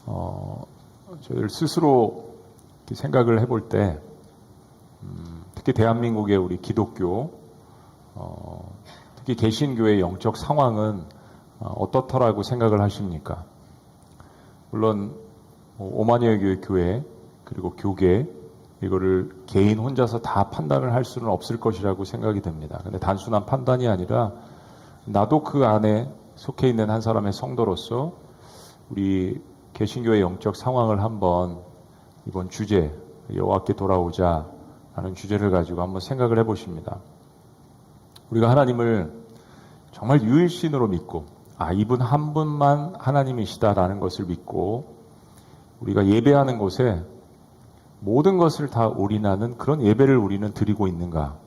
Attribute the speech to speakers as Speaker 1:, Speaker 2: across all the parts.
Speaker 1: 저희들 스스로 생각을 해볼 때, 특히 대한민국의 우리 기독교, 특히 개신교의 영적 상황은 어떻더라고 생각을 하십니까? 물론 오마니아 교회 그리고 교계 이거를 개인 혼자서 다 판단을 할 수는 없을 것이라고 생각이 됩니다. 근데 단순한 판단이 아니라 나도 그 안에 속해 있는 한 사람의 성도로서 우리 개신교의 영적 상황을 한번 이번 주제 여호와께 돌아오자 라는 주제를 가지고 한번 생각을 해보십니다. 우리가 하나님을 정말 유일신으로 믿고 이분 한 분만 하나님이시다라는 것을 믿고 우리가 예배하는 곳에 모든 것을 다 올인하는 그런 예배를 우리는 드리고 있는가?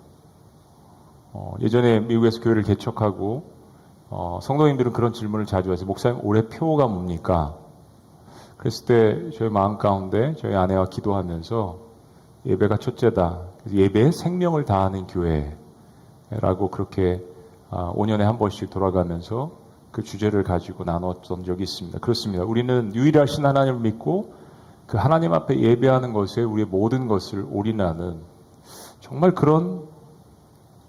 Speaker 1: 예전에 미국에서 교회를 개척하고 성도님들은 그런 질문을 자주 하세요. 목사님, 올해 표가 뭡니까? 그랬을 때 저희 마음 가운데 저희 아내와 기도하면서 예배가 첫째다. 그래서 예배에 생명을 다하는 교회라고 그렇게 5년에 한 번씩 돌아가면서 그 주제를 가지고 나눴던 적이 있습니다. 그렇습니다. 우리는 유일하신 하나님을 믿고 그 하나님 앞에 예배하는 것에 우리의 모든 것을 올인하는 정말 그런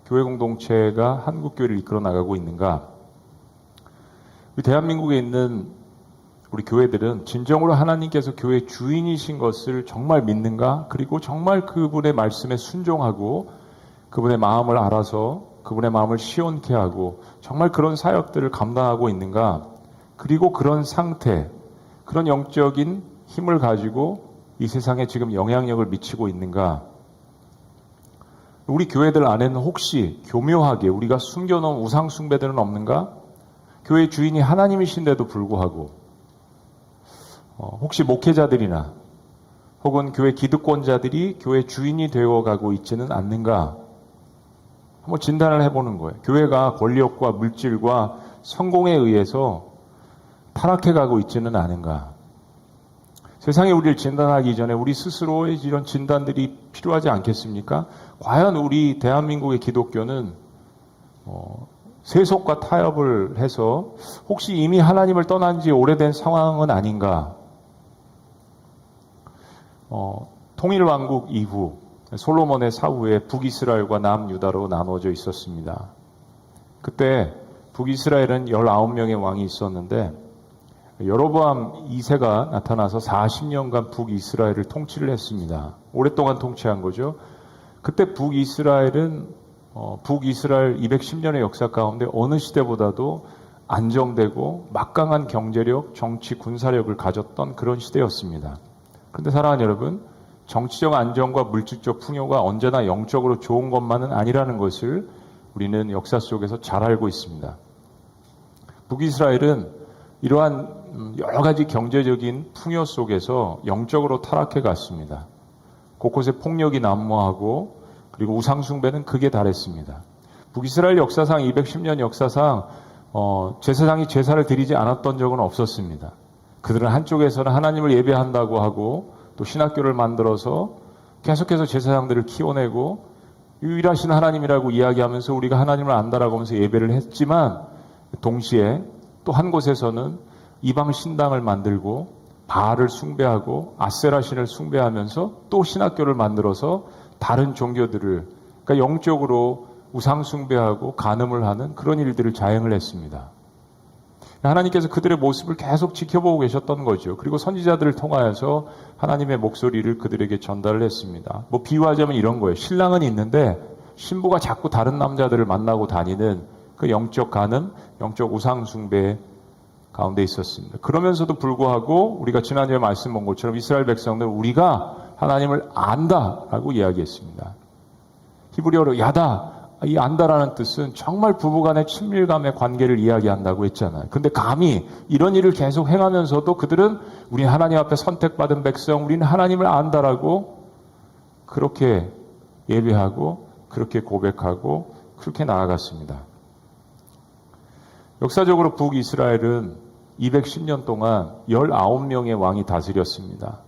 Speaker 1: 교회 공동체가 한국 교회를 이끌어 나가고 있는가? 우리 대한민국에 있는 우리 교회들은 진정으로 하나님께서 교회 주인이신 것을 정말 믿는가? 그리고 정말 그분의 말씀에 순종하고 그분의 마음을 알아서 그분의 마음을 시원케 하고 정말 그런 사역들을 감당하고 있는가? 그리고 그런 상태, 그런 영적인 힘을 가지고 이 세상에 지금 영향력을 미치고 있는가? 우리 교회들 안에는 혹시 교묘하게 우리가 숨겨놓은 우상 숭배들은 없는가? 교회 주인이 하나님이신데도 불구하고 혹시 목회자들이나 혹은 교회 기득권자들이 교회 주인이 되어가고 있지는 않는가? 한번 진단을 해보는 거예요. 교회가 권력과 물질과 성공에 의해서 타락해가고 있지는 않은가? 세상이 우리를 진단하기 전에 우리 스스로의 이런 진단들이 필요하지 않겠습니까? 과연 우리 대한민국의 기독교는 세속과 타협을 해서 혹시 이미 하나님을 떠난 지 오래된 상황은 아닌가? 통일왕국 이후 솔로몬의 사후에 북이스라엘과 남유다로 나눠져 있었습니다. 그때 북이스라엘은 19명의 왕이 있었는데 여로보암 2세가 나타나서 40년간 북이스라엘을 통치를 했습니다. 오랫동안 통치한 거죠. 그때 북이스라엘은 북이스라엘 210년의 역사 가운데 어느 시대보다도 안정되고 막강한 경제력, 정치, 군사력을 가졌던 그런 시대였습니다. 그런데 사랑하는 여러분, 정치적 안정과 물질적 풍요가 언제나 영적으로 좋은 것만은 아니라는 것을 우리는 역사 속에서 잘 알고 있습니다. 북이스라엘은 이러한 여러 가지 경제적인 풍요 속에서 영적으로 타락해 갔습니다. 곳곳에 폭력이 난무하고 그리고 우상숭배는 극에 달했습니다. 북이스라엘 역사상 210년 역사상 제사장이 제사를 드리지 않았던 적은 없었습니다. 그들은 한쪽에서는 하나님을 예배한다고 하고 또 신학교를 만들어서 계속해서 제사장들을 키워내고 유일하신 하나님이라고 이야기하면서 우리가 하나님을 안다라고 하면서 예배를 했지만 동시에 또 한 곳에서는 이방 신당을 만들고 바알을 숭배하고 아세라 신을 숭배하면서 또 신학교를 만들어서 다른 종교들을 그러니까 영적으로 우상 숭배하고 간음을 하는 그런 일들을 자행을 했습니다. 하나님께서 그들의 모습을 계속 지켜보고 계셨던 거죠. 그리고 선지자들을 통하여서 하나님의 목소리를 그들에게 전달을 했습니다. 비유하자면 이런 거예요. 신랑은 있는데 신부가 자꾸 다른 남자들을 만나고 다니는 그 영적 간음, 영적 우상 숭배 가운데 있었습니다. 그러면서도 불구하고 우리가 지난주에 말씀 본 것처럼 이스라엘 백성들 우리가 하나님을 안다라고 이야기했습니다. 히브리어로 야다, 이 안다라는 뜻은 정말 부부간의 친밀감의 관계를 이야기한다고 했잖아요. 근데 감히 이런 일을 계속 행하면서도 그들은 우리 하나님 앞에 선택받은 백성, 우리는 하나님을 안다라고 그렇게 예배하고 그렇게 고백하고 그렇게 나아갔습니다. 역사적으로 북이스라엘은 210년 동안 19명의 왕이 다스렸습니다.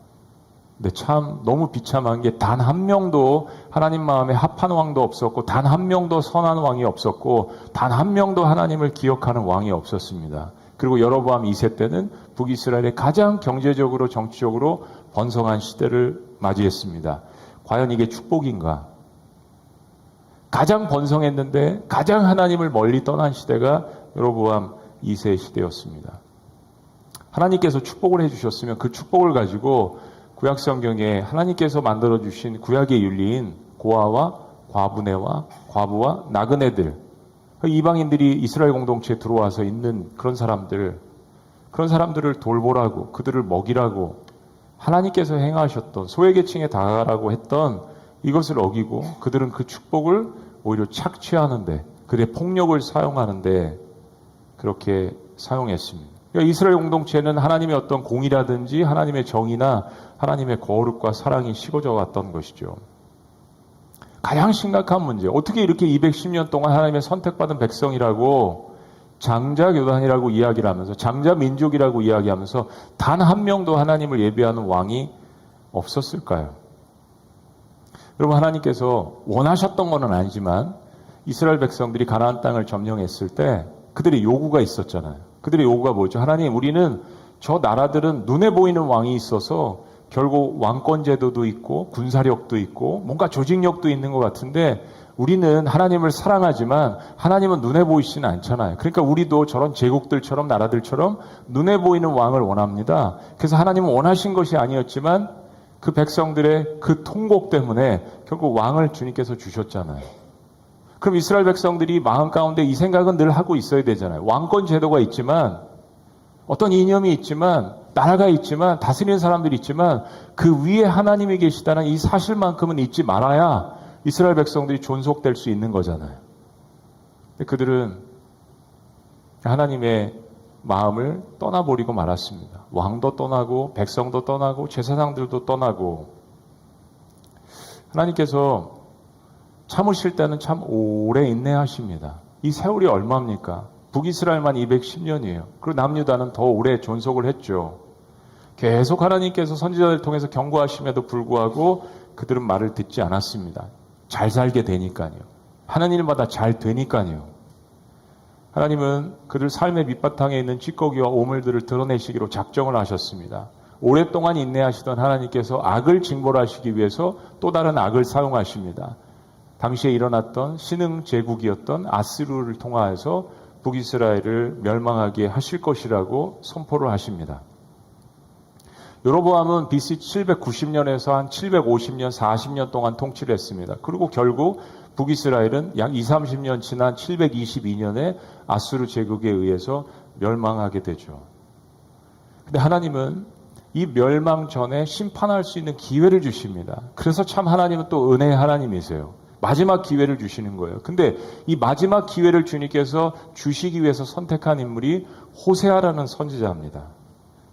Speaker 1: 근데 참 너무 비참한 게 단 한 명도 하나님 마음에 합한 왕도 없었고 단 한 명도 선한 왕이 없었고 단 한 명도 하나님을 기억하는 왕이 없었습니다. 그리고 여로보암 2세 때는 북이스라엘의 가장 경제적으로 정치적으로 번성한 시대를 맞이했습니다. 과연 이게 축복인가? 가장 번성했는데 가장 하나님을 멀리 떠난 시대가 여로보암 2세 시대였습니다. 하나님께서 축복을 해주셨으면 그 축복을 가지고 구약성경에 하나님께서 만들어주신 구약의 윤리인 고아와 과부네와 과부와 나그네들, 이방인들이 이스라엘 공동체에 들어와서 있는 그런 사람들을 돌보라고, 그들을 먹이라고 하나님께서 행하셨던, 소외계층에 다가가라고 했던 이것을 어기고 그들은 그 축복을 오히려 착취하는데, 그들의 폭력을 사용하는데 그렇게 사용했습니다. 그러니까 이스라엘 공동체는 하나님의 어떤 공의라든지 하나님의 정의나 하나님의 거룩과 사랑이 식어져 갔던 것이죠. 가장 심각한 문제, 어떻게 이렇게 210년 동안 하나님의 선택받은 백성이라고, 장자교단이라고 이야기를 하면서, 장자민족이라고 이야기하면서 단 한 명도 하나님을 예배하는 왕이 없었을까요? 여러분, 하나님께서 원하셨던 건 아니지만 이스라엘 백성들이 가나안 땅을 점령했을 때 그들의 요구가 있었잖아요. 그들의 요구가 뭐죠? 하나님, 우리는 저 나라들은 눈에 보이는 왕이 있어서 결국 왕권 제도도 있고 군사력도 있고 뭔가 조직력도 있는 것 같은데, 우리는 하나님을 사랑하지만 하나님은 눈에 보이시는 않잖아요. 그러니까 우리도 저런 제국들처럼 나라들처럼 눈에 보이는 왕을 원합니다. 그래서 하나님은 원하신 것이 아니었지만 그 백성들의 그 통곡 때문에 결국 왕을 주님께서 주셨잖아요. 그럼 이스라엘 백성들이 마음 가운데 이 생각은 늘 하고 있어야 되잖아요. 왕권 제도가 있지만, 어떤 이념이 있지만, 나라가 있지만, 다스리는 사람들이 있지만 그 위에 하나님이 계시다는 이 사실만큼은 잊지 말아야 이스라엘 백성들이 존속될 수 있는 거잖아요. 근데 그들은 하나님의 마음을 떠나버리고 말았습니다. 왕도 떠나고 백성도 떠나고 제사장들도 떠나고. 하나님께서 참으실 때는 참 오래 인내하십니다. 이 세월이 얼마입니까? 북이스라엘만 210년이에요. 그리고 남유다는 더 오래 존속을 했죠. 계속 하나님께서 선지자를 통해서 경고하심에도 불구하고 그들은 말을 듣지 않았습니다. 잘 살게 되니까요. 하는 일마다 잘 되니까요. 하나님은 그들 삶의 밑바탕에 있는 찌꺼기와 오물들을 드러내시기로 작정을 하셨습니다. 오랫동안 인내하시던 하나님께서 악을 징벌하시기 위해서 또 다른 악을 사용하십니다. 당시에 일어났던 신흥 제국이었던 아스루를 통하여서 북이스라엘을 멸망하게 하실 것이라고 선포를 하십니다. 여로보암은 BC 790년에서 한 750년, 40년 동안 통치를 했습니다. 그리고 결국 북이스라엘은 약 20, 30년 지난 722년에 아수르 제국에 의해서 멸망하게 되죠. 근데 하나님은 이 멸망 전에 심판할 수 있는 기회를 주십니다. 그래서 참 하나님은 또 은혜의 하나님이세요. 마지막 기회를 주시는 거예요. 근데 이 마지막 기회를 주님께서 주시기 위해서 선택한 인물이 호세아라는 선지자입니다.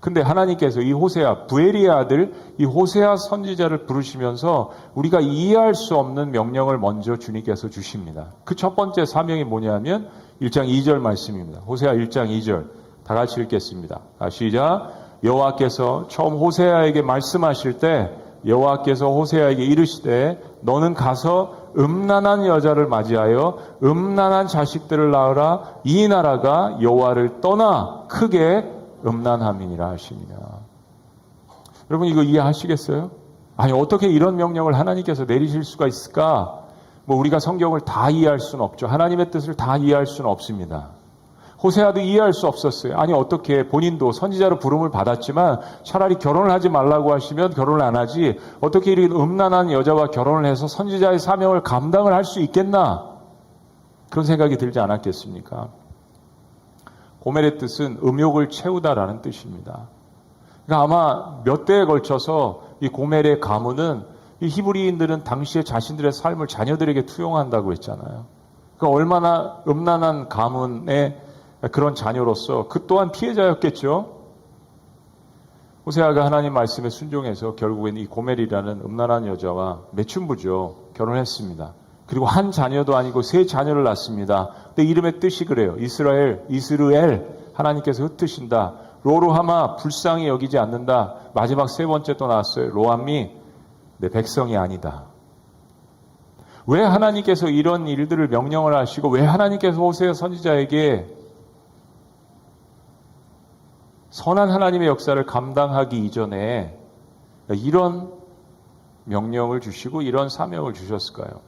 Speaker 1: 근데 하나님께서 이 호세아, 부엘리의 아들 이 호세아 선지자를 부르시면서 우리가 이해할 수 없는 명령을 먼저 주님께서 주십니다. 그 첫 번째 사명이 뭐냐면 1장 2절 말씀입니다. 호세아 1장 2절 다 같이 읽겠습니다. 시작. 여호와께서 처음 호세아에게 말씀하실 때 여호와께서 호세아에게 이르시되 너는 가서 음란한 여자를 맞이하여 음란한 자식들을 낳으라. 이 나라가 여호와를 떠나 크게 음란함이니라 하시니라. 여러분 이거 이해하시겠어요? 아니 어떻게 이런 명령을 하나님께서 내리실 수가 있을까? 뭐 우리가 성경을 다 이해할 수는 없죠. 하나님의 뜻을 다 이해할 수는 없습니다. 호세아도 이해할 수 없었어요. 아니 어떻게 본인도 선지자로 부름을 받았지만 차라리 결혼을 하지 말라고 하시면 결혼을 안 하지 어떻게 이런 음란한 여자와 결혼을 해서 선지자의 사명을 감당을 할 수 있겠나? 그런 생각이 들지 않았겠습니까? 고멜의 뜻은 음욕을 채우다라는 뜻입니다. 그러니까 아마 몇 대에 걸쳐서 이 고멜의 가문은 이 히브리인들은 당시에 자신들의 삶을 자녀들에게 투영한다고 했잖아요. 그러니까 얼마나 음란한 가문의 그런 자녀로서 그 또한 피해자였겠죠. 호세아가 하나님 말씀에 순종해서 결국엔 이 고멜이라는 음란한 여자와 매춘부죠. 결혼했습니다. 그리고 한 자녀도 아니고 세 자녀를 낳습니다. 근데 이름의 뜻이 그래요. 이스라엘 하나님께서 흩으신다. 로루하마 불쌍히 여기지 않는다. 마지막 세 번째 또 나왔어요. 로암미 내 백성이 아니다. 왜 하나님께서 이런 일들을 명령을 하시고 왜 하나님께서 호세아 선지자에게 선한 하나님의 역사를 감당하기 이전에 이런 명령을 주시고 이런 사명을 주셨을까요?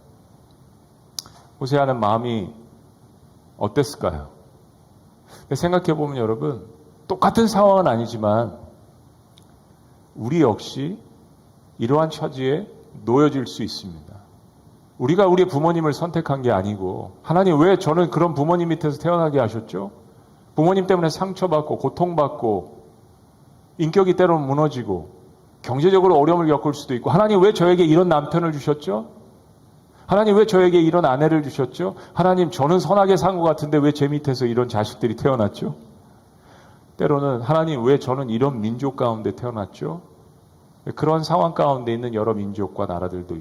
Speaker 1: 호세아는 마음이 어땠을까요? 생각해보면 여러분, 똑같은 상황은 아니지만 우리 역시 이러한 처지에 놓여질 수 있습니다. 우리가 우리의 부모님을 선택한 게 아니고, 하나님 왜 저는 그런 부모님 밑에서 태어나게 하셨죠? 부모님 때문에 상처받고 고통받고 인격이 때로는 무너지고 경제적으로 어려움을 겪을 수도 있고, 하나님 왜 저에게 이런 남편을 주셨죠? 하나님 왜 저에게 이런 아내를 주셨죠? 하나님 저는 선하게 산 것 같은데 왜 제 밑에서 이런 자식들이 태어났죠? 때로는 하나님 왜 저는 이런 민족 가운데 태어났죠? 그런 상황 가운데 있는 여러 민족과 나라들도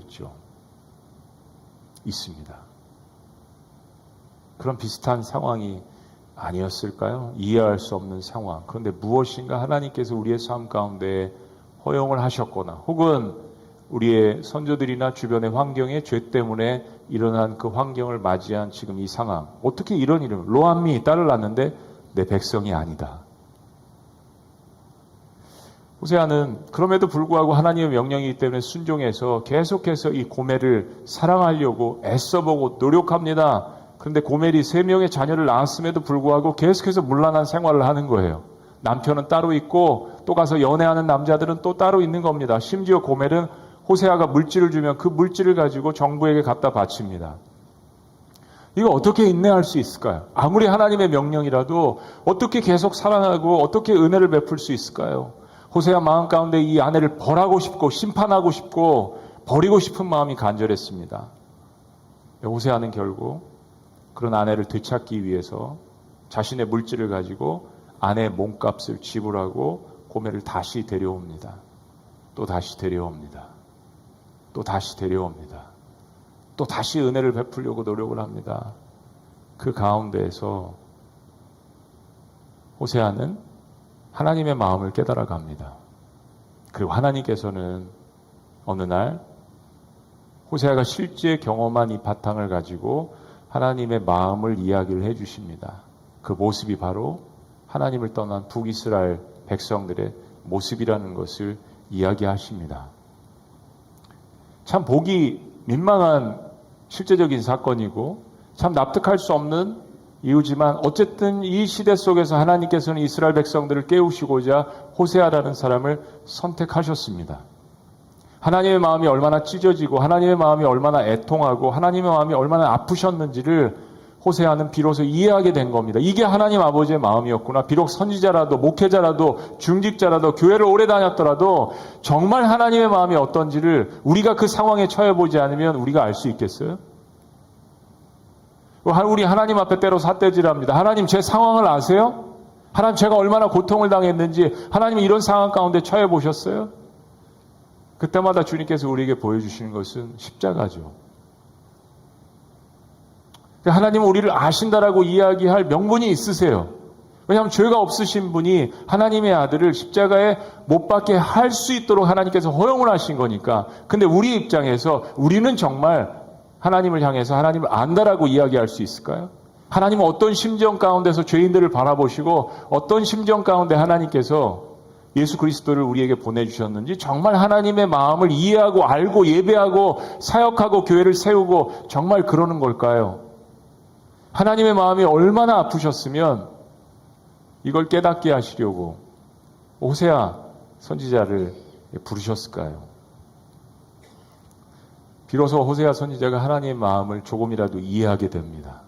Speaker 1: 있습니다. 그런 비슷한 상황이 아니었을까요? 이해할 수 없는 상황. 그런데 무엇인가 하나님께서 우리의 삶 가운데 허용을 하셨거나, 혹은 우리의 선조들이나 주변의 환경의 죄 때문에 일어난 그 환경을 맞이한 지금 이 상황. 어떻게 이런 이름, 로암미 딸을 낳는데 내 백성이 아니다. 호세아는 그럼에도 불구하고 하나님의 명령이기 때문에 순종해서 계속해서 이 고멜을 사랑하려고 애써보고 노력합니다. 그런데 고멜이 3명의 자녀를 낳았음에도 불구하고 계속해서 문란한 생활을 하는 거예요. 남편은 따로 있고 또 가서 연애하는 남자들은 또 따로 있는 겁니다. 심지어 고멜은 호세아가 물질을 주면 그 물질을 가지고 정부에게 갖다 바칩니다. 이거 어떻게 인내할 수 있을까요? 아무리 하나님의 명령이라도 어떻게 계속 사랑하고 어떻게 은혜를 베풀 수 있을까요? 호세아 마음 가운데 이 아내를 벌하고 싶고 심판하고 싶고 버리고 싶은 마음이 간절했습니다. 호세아는 결국 그런 아내를 되찾기 위해서 자신의 물질을 가지고 아내의 몸값을 지불하고 고멜을 다시 데려옵니다. 또 다시 데려옵니다. 또 다시 데려옵니다. 또 다시 은혜를 베풀려고 노력을 합니다. 그 가운데에서 호세아는 하나님의 마음을 깨달아 갑니다. 그리고 하나님께서는 어느 날 호세아가 실제 경험한 이 바탕을 가지고 하나님의 마음을 이야기를 해주십니다. 그 모습이 바로 하나님을 떠난 북이스라엘 백성들의 모습이라는 것을 이야기하십니다. 참 보기 민망한 실제적인 사건이고 참 납득할 수 없는 이유지만 어쨌든 이 시대 속에서 하나님께서는 이스라엘 백성들을 깨우시고자 호세아라는 사람을 선택하셨습니다. 하나님의 마음이 얼마나 찢어지고 하나님의 마음이 얼마나 애통하고 하나님의 마음이 얼마나 아프셨는지를 호세아는 비로소 이해하게 된 겁니다. 이게 하나님 아버지의 마음이었구나. 비록 선지자라도 목회자라도 중직자라도 교회를 오래 다녔더라도 정말 하나님의 마음이 어떤지를 우리가 그 상황에 처해보지 않으면 우리가 알 수 있겠어요? 우리 하나님 앞에 때로 삿대질합니다. 하나님 제 상황을 아세요? 하나님 제가 얼마나 고통을 당했는지 하나님이 이런 상황 가운데 처해보셨어요? 그때마다 주님께서 우리에게 보여주시는 것은 십자가죠. 하나님은 우리를 아신다라고 이야기할 명분이 있으세요. 왜냐하면 죄가 없으신 분이 하나님의 아들을 십자가에 못 박게 할 수 있도록 하나님께서 허용을 하신 거니까. 근데 우리 입장에서 우리는 정말 하나님을 향해서 하나님을 안다라고 이야기할 수 있을까요? 하나님은 어떤 심정 가운데서 죄인들을 바라보시고 어떤 심정 가운데 하나님께서 예수 그리스도를 우리에게 보내주셨는지 정말 하나님의 마음을 이해하고 알고 예배하고 사역하고 교회를 세우고 정말 그러는 걸까요? 하나님의 마음이 얼마나 아프셨으면 이걸 깨닫게 하시려고 호세아 선지자를 부르셨을까요? 비로소 호세아 선지자가 하나님의 마음을 조금이라도 이해하게 됩니다.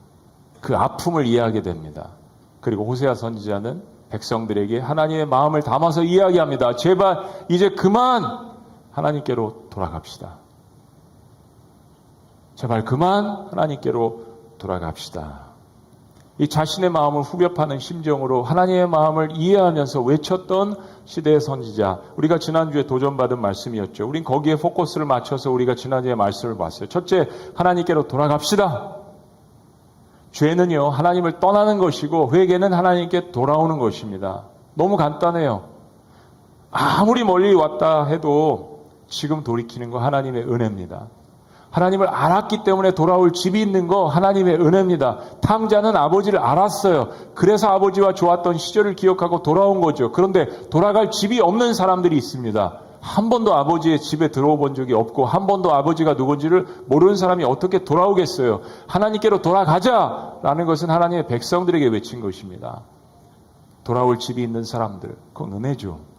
Speaker 1: 그 아픔을 이해하게 됩니다. 그리고 호세아 선지자는 백성들에게 하나님의 마음을 담아서 이야기합니다. 제발 이제 그만 하나님께로 돌아갑시다. 제발 그만 하나님께로 돌아갑시다. 이 자신의 마음을 후벼 파는 심정으로 하나님의 마음을 이해하면서 외쳤던 시대의 선지자. 우리가 지난주에 도전받은 말씀이었죠. 우린 거기에 포커스를 맞춰서 우리가 지난주에 말씀을 봤어요. 첫째, 하나님께로 돌아갑시다. 죄는요, 하나님을 떠나는 것이고 회개는 하나님께 돌아오는 것입니다. 너무 간단해요. 아무리 멀리 왔다 해도 지금 돌이키는 거 하나님의 은혜입니다. 하나님을 알았기 때문에 돌아올 집이 있는 거 하나님의 은혜입니다. 탕자는 아버지를 알았어요. 그래서 아버지와 좋았던 시절을 기억하고 돌아온 거죠. 그런데 돌아갈 집이 없는 사람들이 있습니다. 한 번도 아버지의 집에 들어와 본 적이 없고 한 번도 아버지가 누군지를 모르는 사람이 어떻게 돌아오겠어요. 하나님께로 돌아가자라는 것은 하나님의 백성들에게 외친 것입니다. 돌아올 집이 있는 사람들, 그건 은혜죠.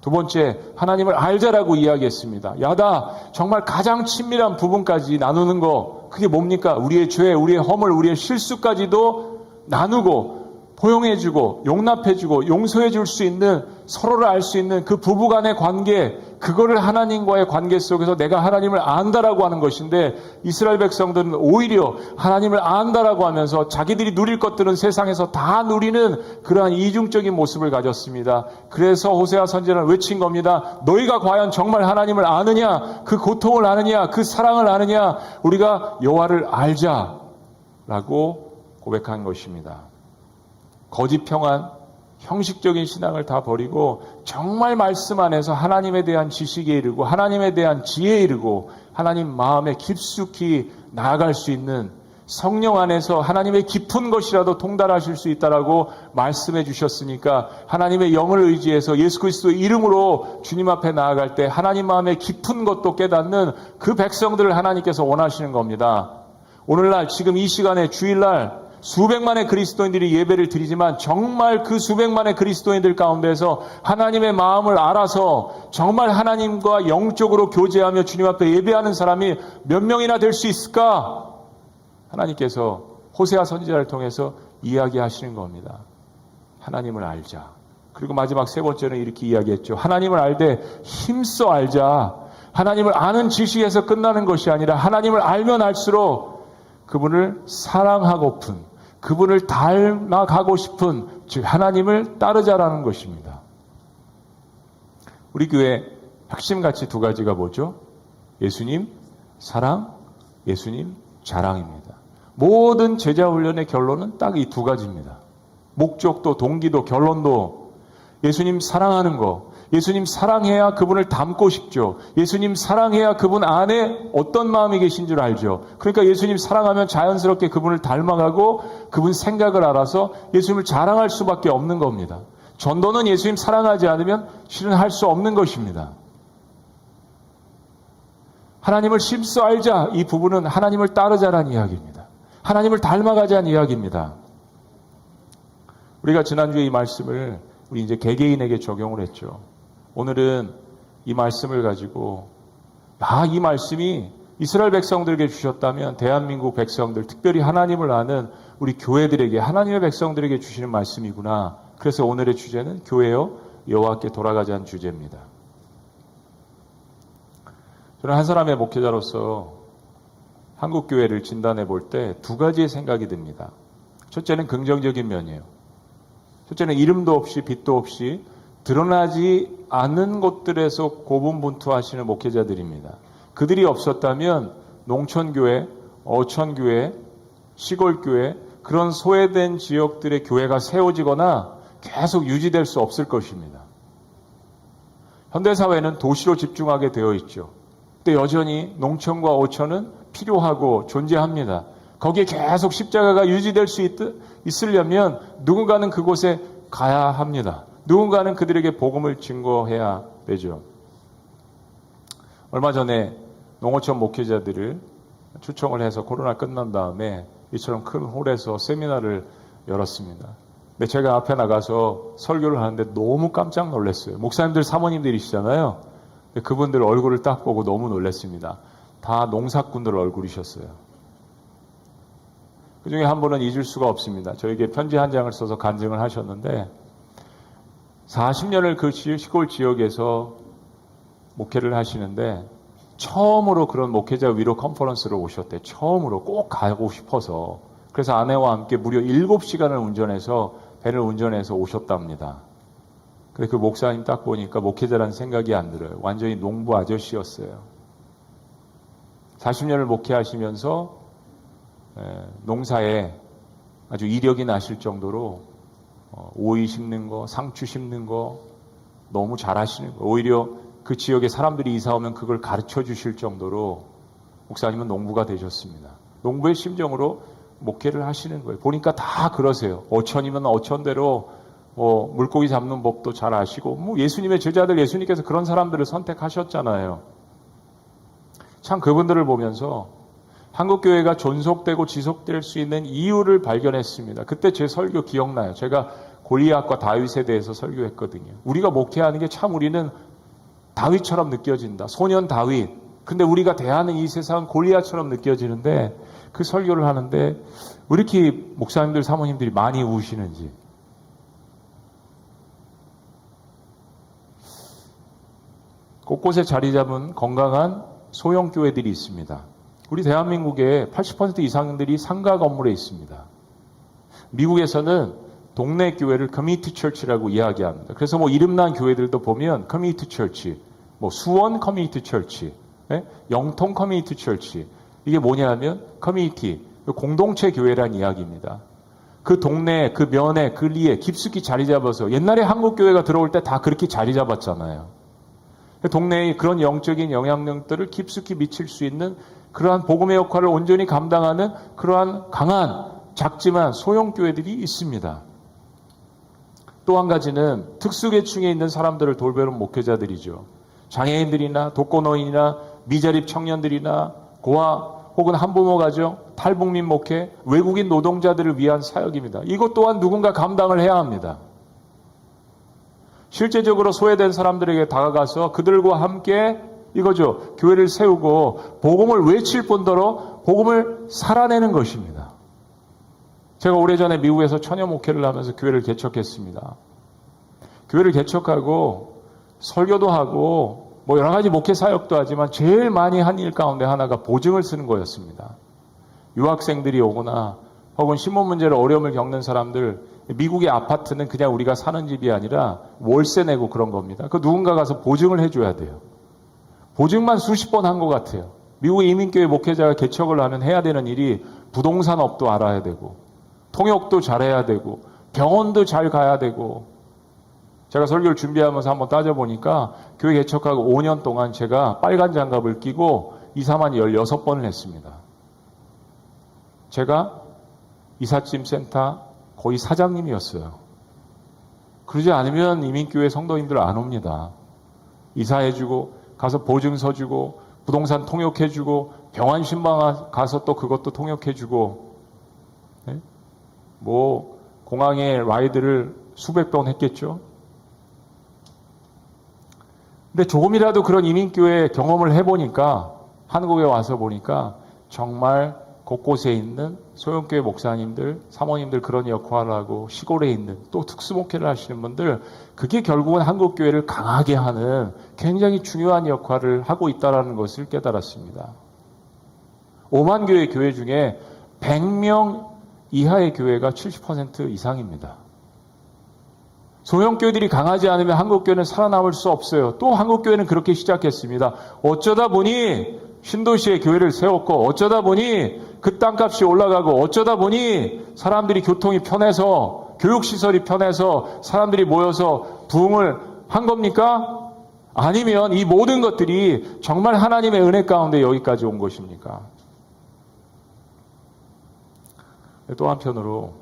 Speaker 1: 두 번째, 하나님을 알자라고 이야기했습니다. 야다, 정말 가장 친밀한 부분까지 나누는 거, 그게 뭡니까? 우리의 죄, 우리의 허물, 우리의 실수까지도 나누고 포용해주고 용납해주고 용서해줄 수 있는, 서로를 알 수 있는 그 부부간의 관계, 그거를 하나님과의 관계 속에서 내가 하나님을 안다라고 하는 것인데, 이스라엘 백성들은 오히려 하나님을 안다라고 하면서 자기들이 누릴 것들은 세상에서 다 누리는 그러한 이중적인 모습을 가졌습니다. 그래서 호세아 선지자는 외친 겁니다. 너희가 과연 정말 하나님을 아느냐, 그 고통을 아느냐, 그 사랑을 아느냐, 우리가 여호와를 알자라고 고백한 것입니다. 거짓 평안, 형식적인 신앙을 다 버리고 정말 말씀 안에서 하나님에 대한 지식에 이르고 하나님에 대한 지혜에 이르고 하나님 마음에 깊숙이 나아갈 수 있는, 성령 안에서 하나님의 깊은 것이라도 통달하실 수 있다라고 말씀해 주셨으니까 하나님의 영을 의지해서 예수 그리스도의 이름으로 주님 앞에 나아갈 때 하나님 마음의 깊은 것도 깨닫는 그 백성들을 하나님께서 원하시는 겁니다. 오늘날 지금 이 시간에 주일날 수백만의 그리스도인들이 예배를 드리지만 정말 그 수백만의 그리스도인들 가운데서 하나님의 마음을 알아서 정말 하나님과 영적으로 교제하며 주님 앞에 예배하는 사람이 몇 명이나 될 수 있을까? 하나님께서 호세아 선지자를 통해서 이야기하시는 겁니다. 하나님을 알자. 그리고 마지막 세 번째는 이렇게 이야기했죠. 하나님을 알되 힘써 알자. 하나님을 아는 지식에서 끝나는 것이 아니라 하나님을 알면 알수록 그분을 사랑하고픈, 그분을 닮아가고 싶은, 즉 하나님을 따르자라는 것입니다. 우리 교회 핵심가치 두 가지가 뭐죠? 예수님 사랑, 예수님 자랑입니다. 모든 제자 훈련의 결론은 딱 이 두 가지입니다. 목적도 동기도 결론도 예수님 사랑하는 거, 예수님 사랑해야 그분을 닮고 싶죠. 예수님 사랑해야 그분 안에 어떤 마음이 계신 줄 알죠. 그러니까 예수님 사랑하면 자연스럽게 그분을 닮아가고 그분 생각을 알아서 예수님을 자랑할 수밖에 없는 겁니다. 전도는 예수님 사랑하지 않으면 실은 할 수 없는 것입니다. 하나님을 심써 알자, 이 부분은 하나님을 따르자라는 이야기입니다. 하나님을 닮아가자는 이야기입니다. 우리가 지난주에 이 말씀을 우리 이제 개개인에게 적용을 했죠. 오늘은 이 말씀을 가지고 이 말씀이 이스라엘 백성들에게 주셨다면 대한민국 백성들, 특별히 하나님을 아는 우리 교회들에게, 하나님의 백성들에게 주시는 말씀이구나. 그래서 오늘의 주제는 교회여 여호와께 돌아가자는 주제입니다. 저는 한 사람의 목회자로서 한국 교회를 진단해 볼 때 두 가지의 생각이 듭니다. 첫째는 긍정적인 면이에요. 첫째는 이름도 없이 빛도 없이 드러나지 않는 곳들에서 고분분투하시는 목회자들입니다. 그들이 없었다면 농촌교회, 어촌교회, 시골교회, 그런 소외된 지역들의 교회가 세워지거나 계속 유지될 수 없을 것입니다. 현대사회는 도시로 집중하게 되어 있죠. 근데 여전히 농촌과 어촌은 필요하고 존재합니다. 거기에 계속 십자가가 유지될 수 있으려면 누군가는 그곳에 가야 합니다. 누군가는 그들에게 복음을 증거해야 되죠. 얼마 전에 농어촌 목회자들을 초청을 해서 코로나 끝난 다음에 이처럼 큰 홀에서 세미나를 열었습니다. 근데 제가 앞에 나가서 설교를 하는데 너무 깜짝 놀랐어요. 목사님들, 사모님들이시잖아요. 근데 그분들 얼굴을 딱 보고 너무 놀랐습니다. 다 농사꾼들 얼굴이셨어요. 그 중에 한 분은 잊을 수가 없습니다. 저에게 편지 한 장을 써서 간증을 하셨는데 40년을 그 시골 지역에서 목회를 하시는데 처음으로 그런 목회자 위로 컨퍼런스를 오셨대. 처음으로 꼭 가고 싶어서. 그래서 아내와 함께 무려 7시간을 운전해서 배를 운전해서 오셨답니다. 근데 그 목사님 딱 보니까 목회자라는 생각이 안 들어요. 완전히 농부 아저씨였어요. 40년을 목회하시면서 농사에 아주 이력이 나실 정도로 오이 심는 거, 상추 심는 거 너무 잘하시는 거. 오히려 그 지역에 사람들이 이사 오면 그걸 가르쳐 주실 정도로 목사님은 농부가 되셨습니다. 농부의 심정으로 목회를 하시는 거예요. 보니까 다 그러세요. 어천이면 어천대로 물고기 잡는 법도 잘 아시고, 예수님의 제자들, 예수님께서 그런 사람들을 선택하셨잖아요. 참 그분들을 보면서 한국교회가 존속되고 지속될 수 있는 이유를 발견했습니다. 그때 제 설교 기억나요. 제가 골리앗과 다윗에 대해서 설교했거든요. 우리가 목회하는 게 참 우리는 다윗처럼 느껴진다. 소년 다윗. 근데 우리가 대하는 이 세상은 골리앗처럼 느껴지는데, 그 설교를 하는데 왜 이렇게 목사님들, 사모님들이 많이 우시는지. 곳곳에 자리 잡은 건강한 소형 교회들이 있습니다. 우리 대한민국의 80% 이상들이 상가 건물에 있습니다. 미국에서는 동네 교회를 커뮤니티 처치라고 이야기합니다. 그래서 이름난 교회들도 보면 커뮤니티 처치, 수원 커뮤니티 처치, 영통 커뮤니티 처치. 이게 뭐냐면 커뮤니티, 공동체 교회란 이야기입니다. 그 동네, 그 면에, 그 리에 깊숙이 자리 잡아서, 옛날에 한국 교회가 들어올 때 다 그렇게 자리 잡았잖아요. 동네의 그런 영적인 영향력들을 깊숙이 미칠 수 있는 그러한 복음의 역할을 온전히 감당하는 그러한 강한 작지만 소형 교회들이 있습니다. 또 한 가지는 특수계층에 있는 사람들을 돌보는 목회자들이죠. 장애인들이나 독거노인이나 미자립 청년들이나 고아 혹은 한부모 가정, 탈북민 목회, 외국인 노동자들을 위한 사역입니다. 이것 또한 누군가 감당을 해야 합니다. 실제적으로 소외된 사람들에게 다가가서 그들과 함께 이거죠. 교회를 세우고 복음을 외칠 뿐더러 복음을 살아내는 것입니다. 제가 오래전에 미국에서 처녀 목회를 하면서 교회를 개척했습니다. 교회를 개척하고 설교도 하고 여러 가지 목회 사역도 하지만 제일 많이 한 일 가운데 하나가 보증을 쓰는 거였습니다. 유학생들이 오거나 혹은 신문 문제로 어려움을 겪는 사람들, 미국의 아파트는 그냥 우리가 사는 집이 아니라 월세 내고 그런 겁니다. 그 누군가 가서 보증을 해줘야 돼요. 보증만 수십 번 한 것 같아요. 미국의 이민교회 목회자가 개척을 하면 해야 되는 일이 부동산업도 알아야 되고, 통역도 잘해야 되고, 병원도 잘 가야 되고. 제가 설교를 준비하면서 한번 따져보니까 교회 개척하고 5년 동안 제가 빨간 장갑을 끼고 이사만 16번을 했습니다. 제가 이삿짐 센터 거의 사장님이었어요. 그러지 않으면 이민교회 성도님들 안 옵니다. 이사해주고, 가서 보증서 주고, 부동산 통역해주고, 병원 신방 가서 또 그것도 통역해주고, 네? 공항에 라이드를 수백 번 했겠죠. 근데 조금이라도 그런 이민교회 경험을 해보니까, 한국에 와서 보니까 정말 곳곳에 있는 소형교회 목사님들, 사모님들 그런 역할을 하고, 시골에 있는 또 특수목회를 하시는 분들, 그게 결국은 한국교회를 강하게 하는 굉장히 중요한 역할을 하고 있다는 것을 깨달았습니다. 5만 교회 교회 중에 100명 이하의 교회가 70% 이상입니다. 소형교회들이 강하지 않으면 한국교회는 살아남을 수 없어요. 또 한국교회는 그렇게 시작했습니다. 어쩌다 보니 신도시에 교회를 세웠고, 어쩌다 보니 그 땅값이 올라가고, 어쩌다 보니 사람들이 교통이 편해서, 교육시설이 편해서 사람들이 모여서 부흥을 한 겁니까? 아니면 이 모든 것들이 정말 하나님의 은혜 가운데 여기까지 온 것입니까? 또 한편으로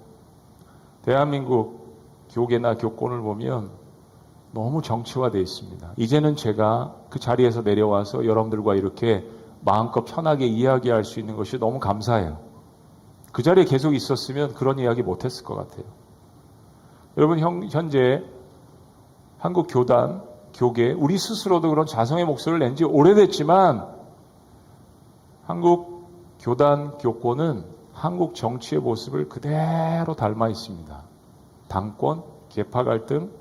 Speaker 1: 대한민국 교계나 교권을 보면 너무 정치화되어 있습니다. 이제는 제가 그 자리에서 내려와서 여러분들과 이렇게 마음껏 편하게 이야기할 수 있는 것이 너무 감사해요. 그 자리에 계속 있었으면 그런 이야기 못했을 것 같아요. 여러분, 현재 한국 교단, 교계, 우리 스스로도 그런 자성의 목소리를 낸 지 오래됐지만 한국 교단, 교권은 한국 정치의 모습을 그대로 닮아 있습니다. 당권, 계파 갈등,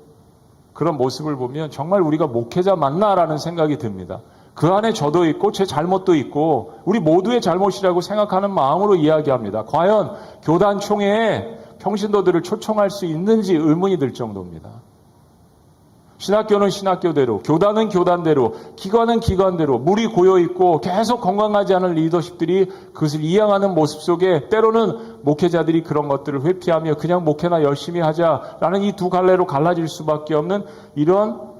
Speaker 1: 그런 모습을 보면 정말 우리가 목회자 맞나라는 생각이 듭니다. 그 안에 저도 있고 제 잘못도 있고 우리 모두의 잘못이라고 생각하는 마음으로 이야기합니다. 과연 교단 총회에 평신도들을 초청할 수 있는지 의문이 들 정도입니다. 신학교는 신학교대로, 교단은 교단대로, 기관은 기관대로 물이 고여있고 계속 건강하지 않은 리더십들이 그것을 이양하는 모습 속에 때로는 목회자들이 그런 것들을 회피하며 그냥 목회나 열심히 하자라는 이 두 갈래로 갈라질 수밖에 없는 이런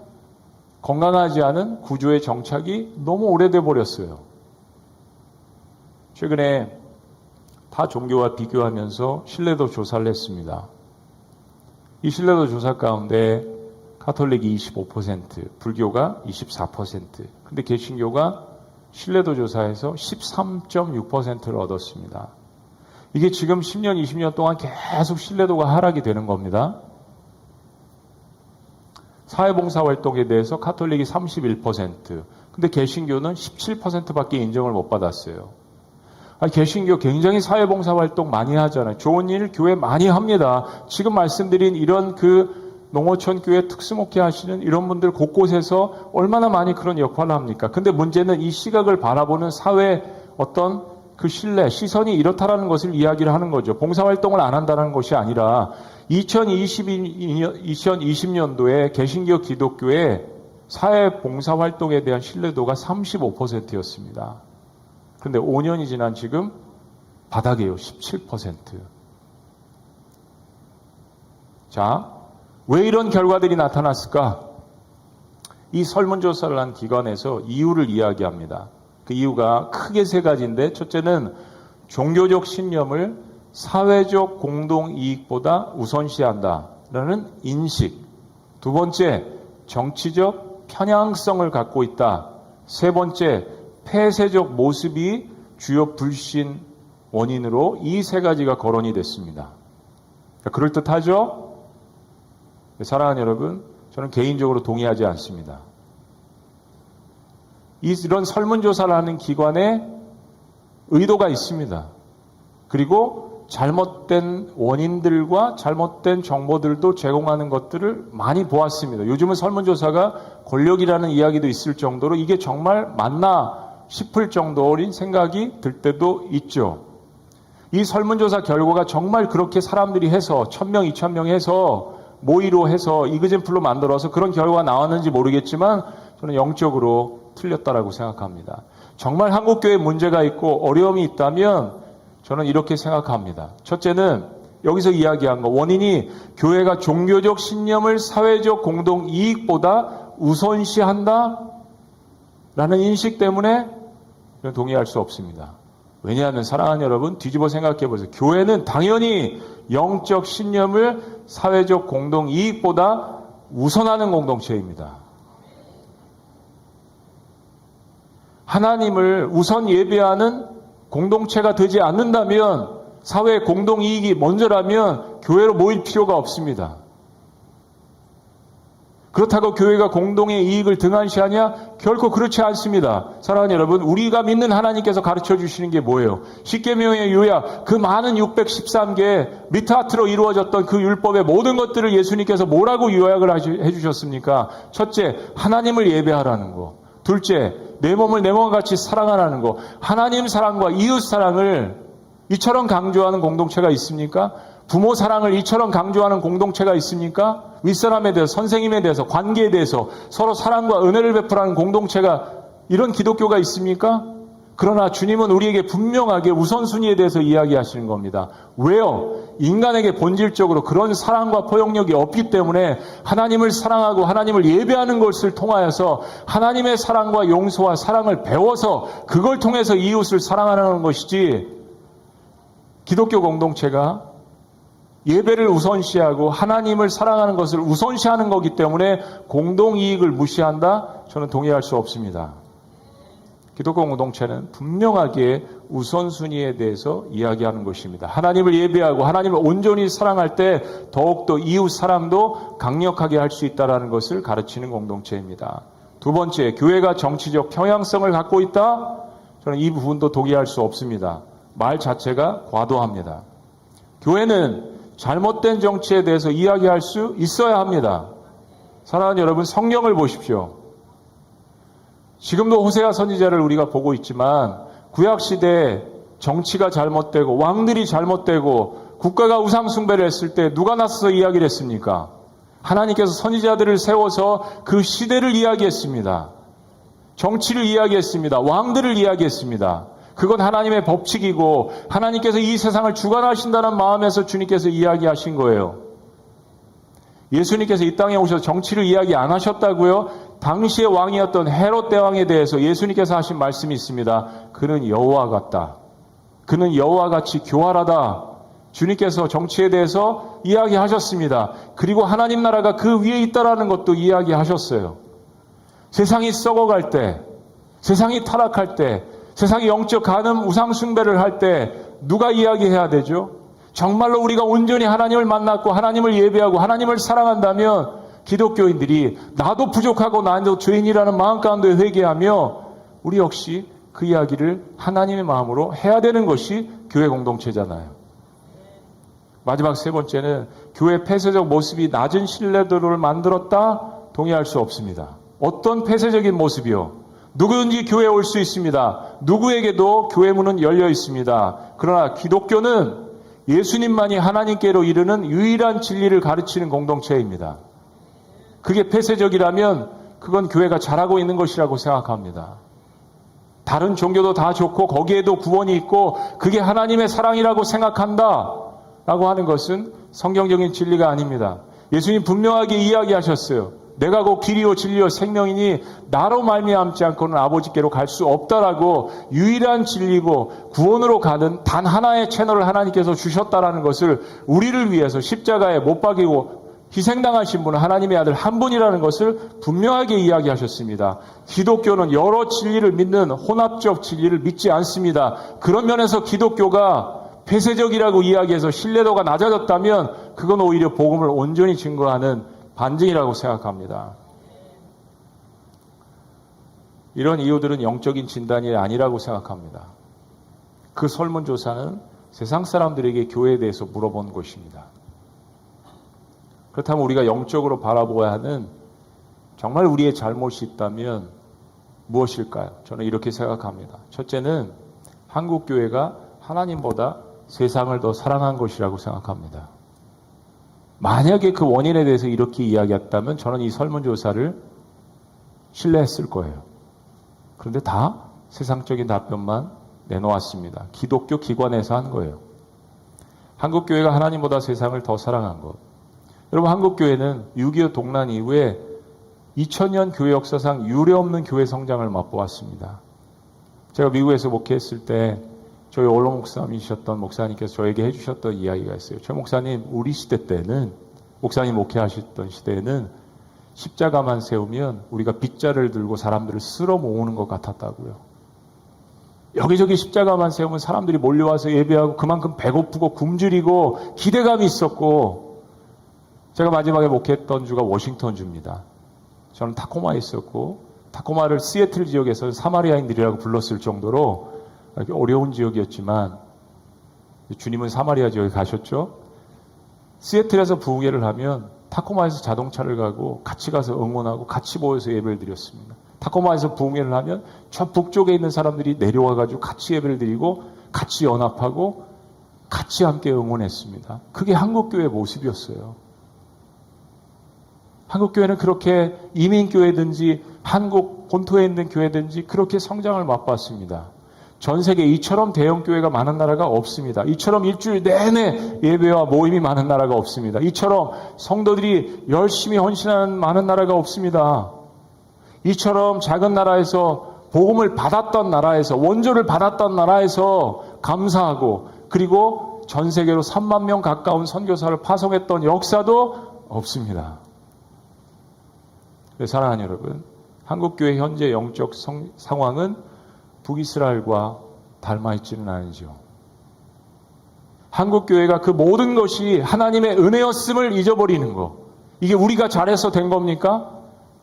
Speaker 1: 건강하지 않은 구조의 정착이 너무 오래돼 버렸어요. 최근에 타 종교와 비교하면서 신뢰도 조사를 했습니다. 이 신뢰도 조사 가운데 가톨릭이 25%, 불교가 24%, 근데 개신교가 신뢰도 조사에서 13.6%를 얻었습니다. 이게 지금 10년, 20년 동안 계속 신뢰도가 하락이 되는 겁니다. 사회봉사활동에 대해서 가톨릭이 31%, 근데 개신교는 17%밖에 인정을 못 받았어요. 개신교 굉장히 사회봉사활동 많이 하잖아요. 좋은 일 교회 많이 합니다. 지금 말씀드린 이런 농어촌 교회 특수목회 하시는 이런 분들 곳곳에서 얼마나 많이 그런 역할을 합니까? 근데 문제는 이 시각을 바라보는 사회 어떤 그 신뢰, 시선이 이렇다라는 것을 이야기를 하는 거죠. 봉사활동을 안 한다는 것이 아니라 2020년도에 개신교 기독교의 사회봉사활동에 대한 신뢰도가 35%였습니다. 그런데 5년이 지난 지금 바닥이에요. 17%. 자, 왜 이런 결과들이 나타났을까? 이 설문조사를 한 기관에서 이유를 이야기합니다. 그 이유가 크게 세 가지인데, 첫째는 종교적 신념을 사회적 공동이익보다 우선시한다라는 인식. 두 번째, 정치적 편향성을 갖고 있다. 세 번째, 폐쇄적 모습이 주요 불신 원인으로 이 세 가지가 거론이 됐습니다. 그럴듯하죠? 사랑하는 여러분, 저는 개인적으로 동의하지 않습니다. 이런 설문조사를 하는 기관에 의도가 있습니다. 그리고 잘못된 원인들과 잘못된 정보들도 제공하는 것들을 많이 보았습니다. 요즘은 설문조사가 권력이라는 이야기도 있을 정도로 이게 정말 맞나 싶을 정도인 생각이 들 때도 있죠. 이 설문조사 결과가 정말 그렇게 사람들이 해서 1000명, 2000명 해서 모의로 해서 이그젠플로 만들어서 그런 결과가 나왔는지 모르겠지만 저는 영적으로 틀렸다라고 생각합니다. 정말 한국교회에 문제가 있고 어려움이 있다면 저는 이렇게 생각합니다. 첫째는 여기서 이야기한 거, 원인이 교회가 종교적 신념을 사회적 공동 이익보다 우선시한다? 라는 인식 때문에 저는 동의할 수 없습니다. 왜냐하면 사랑하는 여러분, 뒤집어 생각해 보세요. 교회는 당연히 영적 신념을 사회적 공동 이익보다 우선하는 공동체입니다. 하나님을 우선 예배하는 공동체가 되지 않는다면, 사회 공동 이익이 먼저라면 교회로 모일 필요가 없습니다. 그렇다고 교회가 공동의 이익을 등한시하냐? 결코 그렇지 않습니다. 사랑하는 여러분, 우리가 믿는 하나님께서 가르쳐 주시는 게 뭐예요? 십계명의 요약, 그 많은 613개 미타트로 이루어졌던 그 율법의 모든 것들을 예수님께서 뭐라고 요약을 해주셨습니까? 첫째, 하나님을 예배하라는 거. 둘째, 내 몸을 내 몸과 같이 사랑하라는 거. 하나님 사랑과 이웃 사랑을 이처럼 강조하는 공동체가 있습니까? 부모 사랑을 이처럼 강조하는 공동체가 있습니까? 윗사람에 대해서, 선생님에 대해서, 관계에 대해서 서로 사랑과 은혜를 베풀하는 공동체가, 이런 기독교가 있습니까? 그러나 주님은 우리에게 분명하게 우선순위에 대해서 이야기하시는 겁니다. 왜요? 인간에게 본질적으로 그런 사랑과 포용력이 없기 때문에 하나님을 사랑하고 하나님을 예배하는 것을 통하여서 하나님의 사랑과 용서와 사랑을 배워서 그걸 통해서 이웃을 사랑하는 것이지, 기독교 공동체가 예배를 우선시하고 하나님을 사랑하는 것을 우선시하는 거기 때문에 공동이익을 무시한다? 저는 동의할 수 없습니다. 기독교 공동체는 분명하게 우선순위에 대해서 이야기하는 것입니다. 하나님을 예배하고 하나님을 온전히 사랑할 때 더욱더 이웃 사랑도 강력하게 할 수 있다는 것을 가르치는 공동체입니다. 두 번째, 교회가 정치적 평양성을 갖고 있다? 저는 이 부분도 동의할 수 없습니다. 말 자체가 과도합니다. 교회는 잘못된 정치에 대해서 이야기할 수 있어야 합니다. 사랑하는 여러분, 성경을 보십시오. 지금도 호세아 선지자를 우리가 보고 있지만 구약시대에 정치가 잘못되고 왕들이 잘못되고 국가가 우상숭배를 했을 때 누가 나서서 이야기를 했습니까? 하나님께서 선지자들을 세워서 그 시대를 이야기했습니다. 정치를 이야기했습니다. 왕들을 이야기했습니다. 그건 하나님의 법칙이고 하나님께서 이 세상을 주관하신다는 마음에서 주님께서 이야기하신 거예요. 예수님께서 이 땅에 오셔서 정치를 이야기 안 하셨다고요? 당시의 왕이었던 헤롯 대왕에 대해서 예수님께서 하신 말씀이 있습니다. 그는 여호와 같다. 그는 여호와 같이 교활하다. 주님께서 정치에 대해서 이야기하셨습니다. 그리고 하나님 나라가 그 위에 있다라는 것도 이야기하셨어요. 세상이 썩어갈 때, 세상이 타락할 때, 세상이 영적 간음 우상 숭배를 할 때 누가 이야기해야 되죠? 정말로 우리가 온전히 하나님을 만났고 하나님을 예배하고 하나님을 사랑한다면 기독교인들이 나도 부족하고 나도 죄인이라는 마음 가운데 회개하며 우리 역시 그 이야기를 하나님의 마음으로 해야 되는 것이 교회 공동체잖아요. 마지막 세 번째는 교회 폐쇄적 모습이 낮은 신뢰도를 만들었다? 동의할 수 없습니다. 어떤 폐쇄적인 모습이요? 누구든지 교회에 올 수 있습니다. 누구에게도 교회 문은 열려 있습니다. 그러나 기독교는 예수님만이 하나님께로 이르는 유일한 진리를 가르치는 공동체입니다. 그게 폐쇄적이라면 그건 교회가 잘하고 있는 것이라고 생각합니다. 다른 종교도 다 좋고 거기에도 구원이 있고 그게 하나님의 사랑이라고 생각한다 라고 하는 것은 성경적인 진리가 아닙니다. 예수님 분명하게 이야기하셨어요. 내가 곧 길이요 진리요 생명이니 나로 말미암지 않고는 아버지께로 갈 수 없다라고 유일한 진리고 구원으로 가는 단 하나의 채널을 하나님께서 주셨다라는 것을 우리를 위해서 십자가에 못 박이고 희생당하신 분은 하나님의 아들 한 분이라는 것을 분명하게 이야기하셨습니다. 기독교는 여러 진리를 믿는 혼합적 진리를 믿지 않습니다. 그런 면에서 기독교가 폐쇄적이라고 이야기해서 신뢰도가 낮아졌다면 그건 오히려 복음을 온전히 증거하는 반증이라고 생각합니다. 이런 이유들은 영적인 진단이 아니라고 생각합니다. 그 설문조사는 세상 사람들에게 교회에 대해서 물어본 것입니다. 그렇다면 우리가 영적으로 바라보아야 하는 정말 우리의 잘못이 있다면 무엇일까요? 저는 이렇게 생각합니다. 첫째는 한국교회가 하나님보다 세상을 더 사랑한 것이라고 생각합니다. 만약에 그 원인에 대해서 이렇게 이야기했다면 저는 이 설문조사를 신뢰했을 거예요. 그런데 다 세상적인 답변만 내놓았습니다. 기독교 기관에서 한 거예요. 한국교회가 하나님보다 세상을 더 사랑한 것. 여러분, 한국교회는 6.25 동란 이후에 2000년 교회 역사상 유례없는 교회 성장을 맛보았습니다. 제가 미국에서 목회했을 때 저희 원로 목사님이셨던 목사님께서 저에게 해주셨던 이야기가 있어요. 최 목사님, 우리 시대 때는, 목사님 목회하셨던 시대에는 십자가만 세우면 우리가 빗자를 들고 사람들을 쓸어 모으는 것 같았다고요. 여기저기 십자가만 세우면 사람들이 몰려와서 예배하고 그만큼 배고프고 굶주리고 기대감이 있었고, 제가 마지막에 목회했던 주가 워싱턴 주입니다. 저는 타코마에 있었고, 타코마를 시애틀 지역에서 사마리아인들이라고 불렀을 정도로 어려운 지역이었지만 주님은 사마리아 지역에 가셨죠. 시애틀에서 부흥회를 하면 타코마에서 자동차를 가고 같이 가서 응원하고 같이 모여서 예배를 드렸습니다. 타코마에서 부흥회를 하면 저 북쪽에 있는 사람들이 내려와가지고 같이 예배를 드리고 같이 연합하고 같이 함께 응원했습니다. 그게 한국교회의 모습이었어요. 한국교회는 그렇게 이민교회든지 한국 본토에 있는 교회든지 그렇게 성장을 맛봤습니다. 전 세계에 이처럼 대형교회가 많은 나라가 없습니다. 이처럼 일주일 내내 예배와 모임이 많은 나라가 없습니다. 이처럼 성도들이 열심히 헌신하는 많은 나라가 없습니다. 이처럼 작은 나라에서 복음을 받았던 나라에서, 원조를 받았던 나라에서 감사하고, 그리고 전 세계로 3만 명 가까운 선교사를 파송했던 역사도 없습니다. 사랑하는 여러분, 한국교회 현재 영적 상황은 북이스라엘과 닮아있지는 않으죠. 한국교회가 그 모든 것이 하나님의 은혜였음을 잊어버리는 것. 이게 우리가 잘해서 된 겁니까?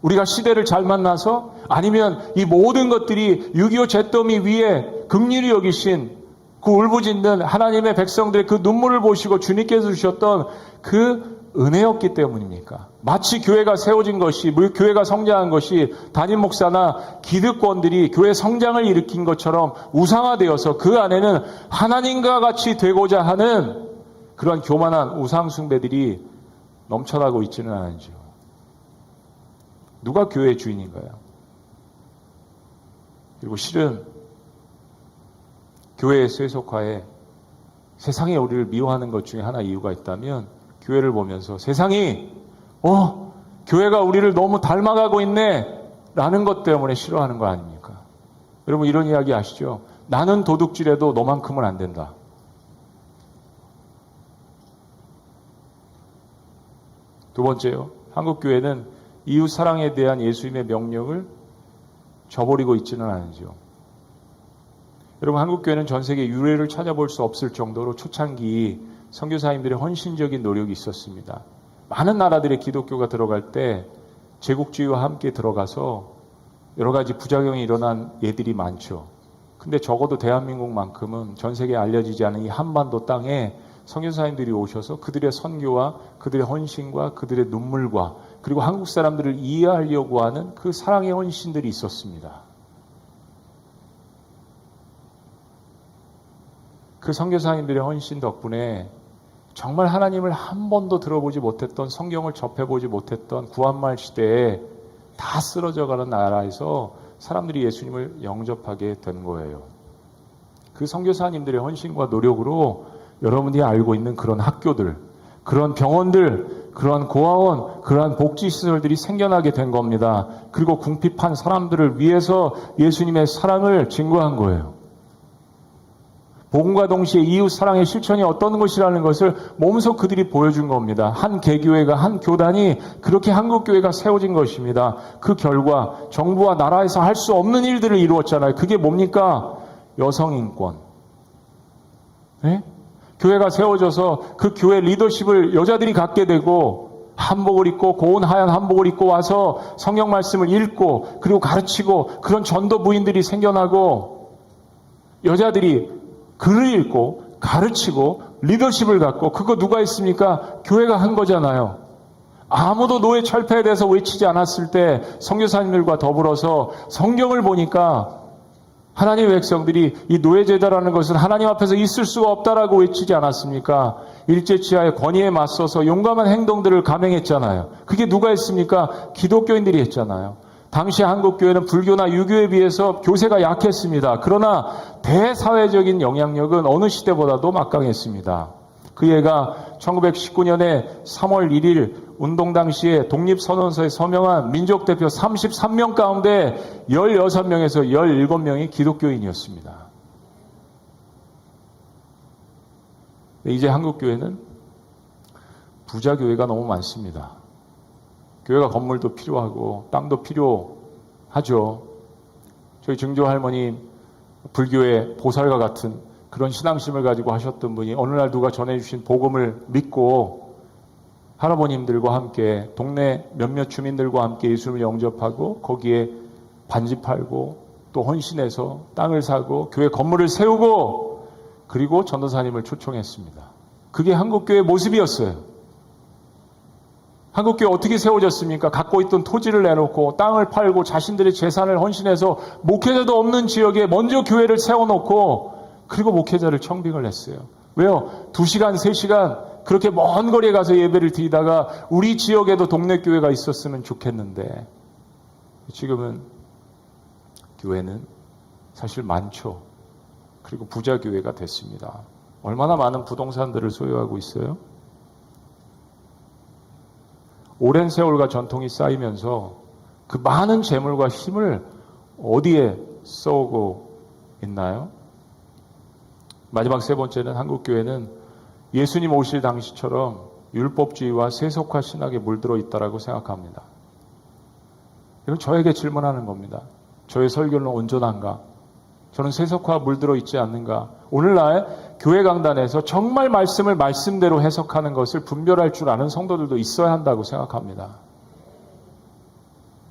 Speaker 1: 우리가 시대를 잘 만나서? 아니면 이 모든 것들이 6.25 잿더미 위에 긍휼히 여기신 그 울부짖는 하나님의 백성들의 그 눈물을 보시고 주님께서 주셨던 그 은혜였기 때문입니까? 마치 교회가 세워진 것이, 교회가 성장한 것이 담임 목사나 기득권들이 교회 성장을 일으킨 것처럼 우상화되어서 그 안에는 하나님과 같이 되고자 하는 그런 교만한 우상 숭배들이 넘쳐나고 있지는 않은지요. 누가 교회의 주인인가요? 그리고 실은 교회의 쇠속화에 세상이 우리를 미워하는 것 중에 하나 이유가 있다면, 교회를 보면서 세상이 교회가 우리를 너무 닮아가고 있네 라는 것 때문에 싫어하는 거 아닙니까? 여러분, 이런 이야기 아시죠? 나는 도둑질해도 너만큼은 안 된다. 두 번째요. 한국교회는 이웃 사랑에 대한 예수님의 명령을 저버리고 있지는 않은지요. 여러분, 한국교회는 전 세계 유례를 찾아볼 수 없을 정도로 초창기 선교사님들의 헌신적인 노력이 있었습니다. 많은 나라들의 기독교가 들어갈 때 제국주의와 함께 들어가서 여러 가지 부작용이 일어난 예들이 많죠. 근데 적어도 대한민국만큼은 전 세계에 알려지지 않은 이 한반도 땅에 선교사님들이 오셔서 그들의 선교와 그들의 헌신과 그들의 눈물과 그리고 한국 사람들을 이해하려고 하는 그 사랑의 헌신들이 있었습니다. 그 선교사님들의 헌신 덕분에 정말 하나님을 한 번도 들어보지 못했던, 성경을 접해보지 못했던 구한말 시대에 다 쓰러져가는 나라에서 사람들이 예수님을 영접하게 된 거예요. 그 선교사님들의 헌신과 노력으로 여러분이 알고 있는 그런 학교들, 그런 병원들, 그런 고아원, 그러한 복지시설들이 생겨나게 된 겁니다. 그리고 궁핍한 사람들을 위해서 예수님의 사랑을 증거한 거예요. 복음과 동시에 이웃 사랑의 실천이 어떤 것이라는 것을 몸소 그들이 보여준 겁니다. 한 개교회가, 한 교단이 그렇게 한국교회가 세워진 것입니다. 그 결과 정부와 나라에서 할 수 없는 일들을 이루었잖아요. 그게 뭡니까? 여성인권. 네? 교회가 세워져서 그 교회 리더십을 여자들이 갖게 되고 한복을 입고 고운 하얀 한복을 입고 와서 성경 말씀을 읽고 그리고 가르치고 그런 전도 부인들이 생겨나고 여자들이 글을 읽고 가르치고 리더십을 갖고 그거 누가 했습니까? 교회가 한 거잖아요. 아무도 노예 철폐에 대해서 외치지 않았을 때 선교사님들과 더불어서 성경을 보니까 하나님의 백성들이 이 노예제도라는 것은 하나님 앞에서 있을 수가 없다라고 외치지 않았습니까? 일제치하의 권위에 맞서서 용감한 행동들을 감행했잖아요. 그게 누가 했습니까? 기독교인들이 했잖아요. 당시 한국교회는 불교나 유교에 비해서 교세가 약했습니다. 그러나 대사회적인 영향력은 어느 시대보다도 막강했습니다. 그 예가 1919년에 3월 1일 운동 당시에 독립선언서에 서명한 민족대표 33명 가운데 16명에서 17명이 기독교인이었습니다. 이제 한국교회는 부자교회가 너무 많습니다. 교회가 건물도 필요하고 땅도 필요하죠. 저희 증조 할머니 불교의 보살과 같은 그런 신앙심을 가지고 하셨던 분이 어느 날 누가 전해주신 복음을 믿고 할아버님들과 함께 동네 몇몇 주민들과 함께 예수님을 영접하고 거기에 반지 팔고 또 헌신해서 땅을 사고 교회 건물을 세우고 그리고 전도사님을 초청했습니다. 그게 한국교회의 모습이었어요. 한국교회 어떻게 세워졌습니까? 갖고 있던 토지를 내놓고 땅을 팔고 자신들의 재산을 헌신해서 목회자도 없는 지역에 먼저 교회를 세워놓고 그리고 목회자를 청빙을 했어요. 왜요? 2시간, 3시간 그렇게 먼 거리에 가서 예배를 드리다가 우리 지역에도 동네 교회가 있었으면 좋겠는데 지금은 교회는 사실 많죠. 그리고 부자 교회가 됐습니다. 얼마나 많은 부동산들을 소유하고 있어요? 오랜 세월과 전통이 쌓이면서 그 많은 재물과 힘을 어디에 써오고 있나요? 마지막 세 번째는 한국교회는 예수님 오실 당시처럼 율법주의와 세속화 신학에 물들어 있다고 생각합니다. 이건 저에게 질문하는 겁니다. 저의 설교는 온전한가? 저는 세속화 물들어 있지 않는가? 오늘날 교회 강단에서 정말 말씀을 말씀대로 해석하는 것을 분별할 줄 아는 성도들도 있어야 한다고 생각합니다.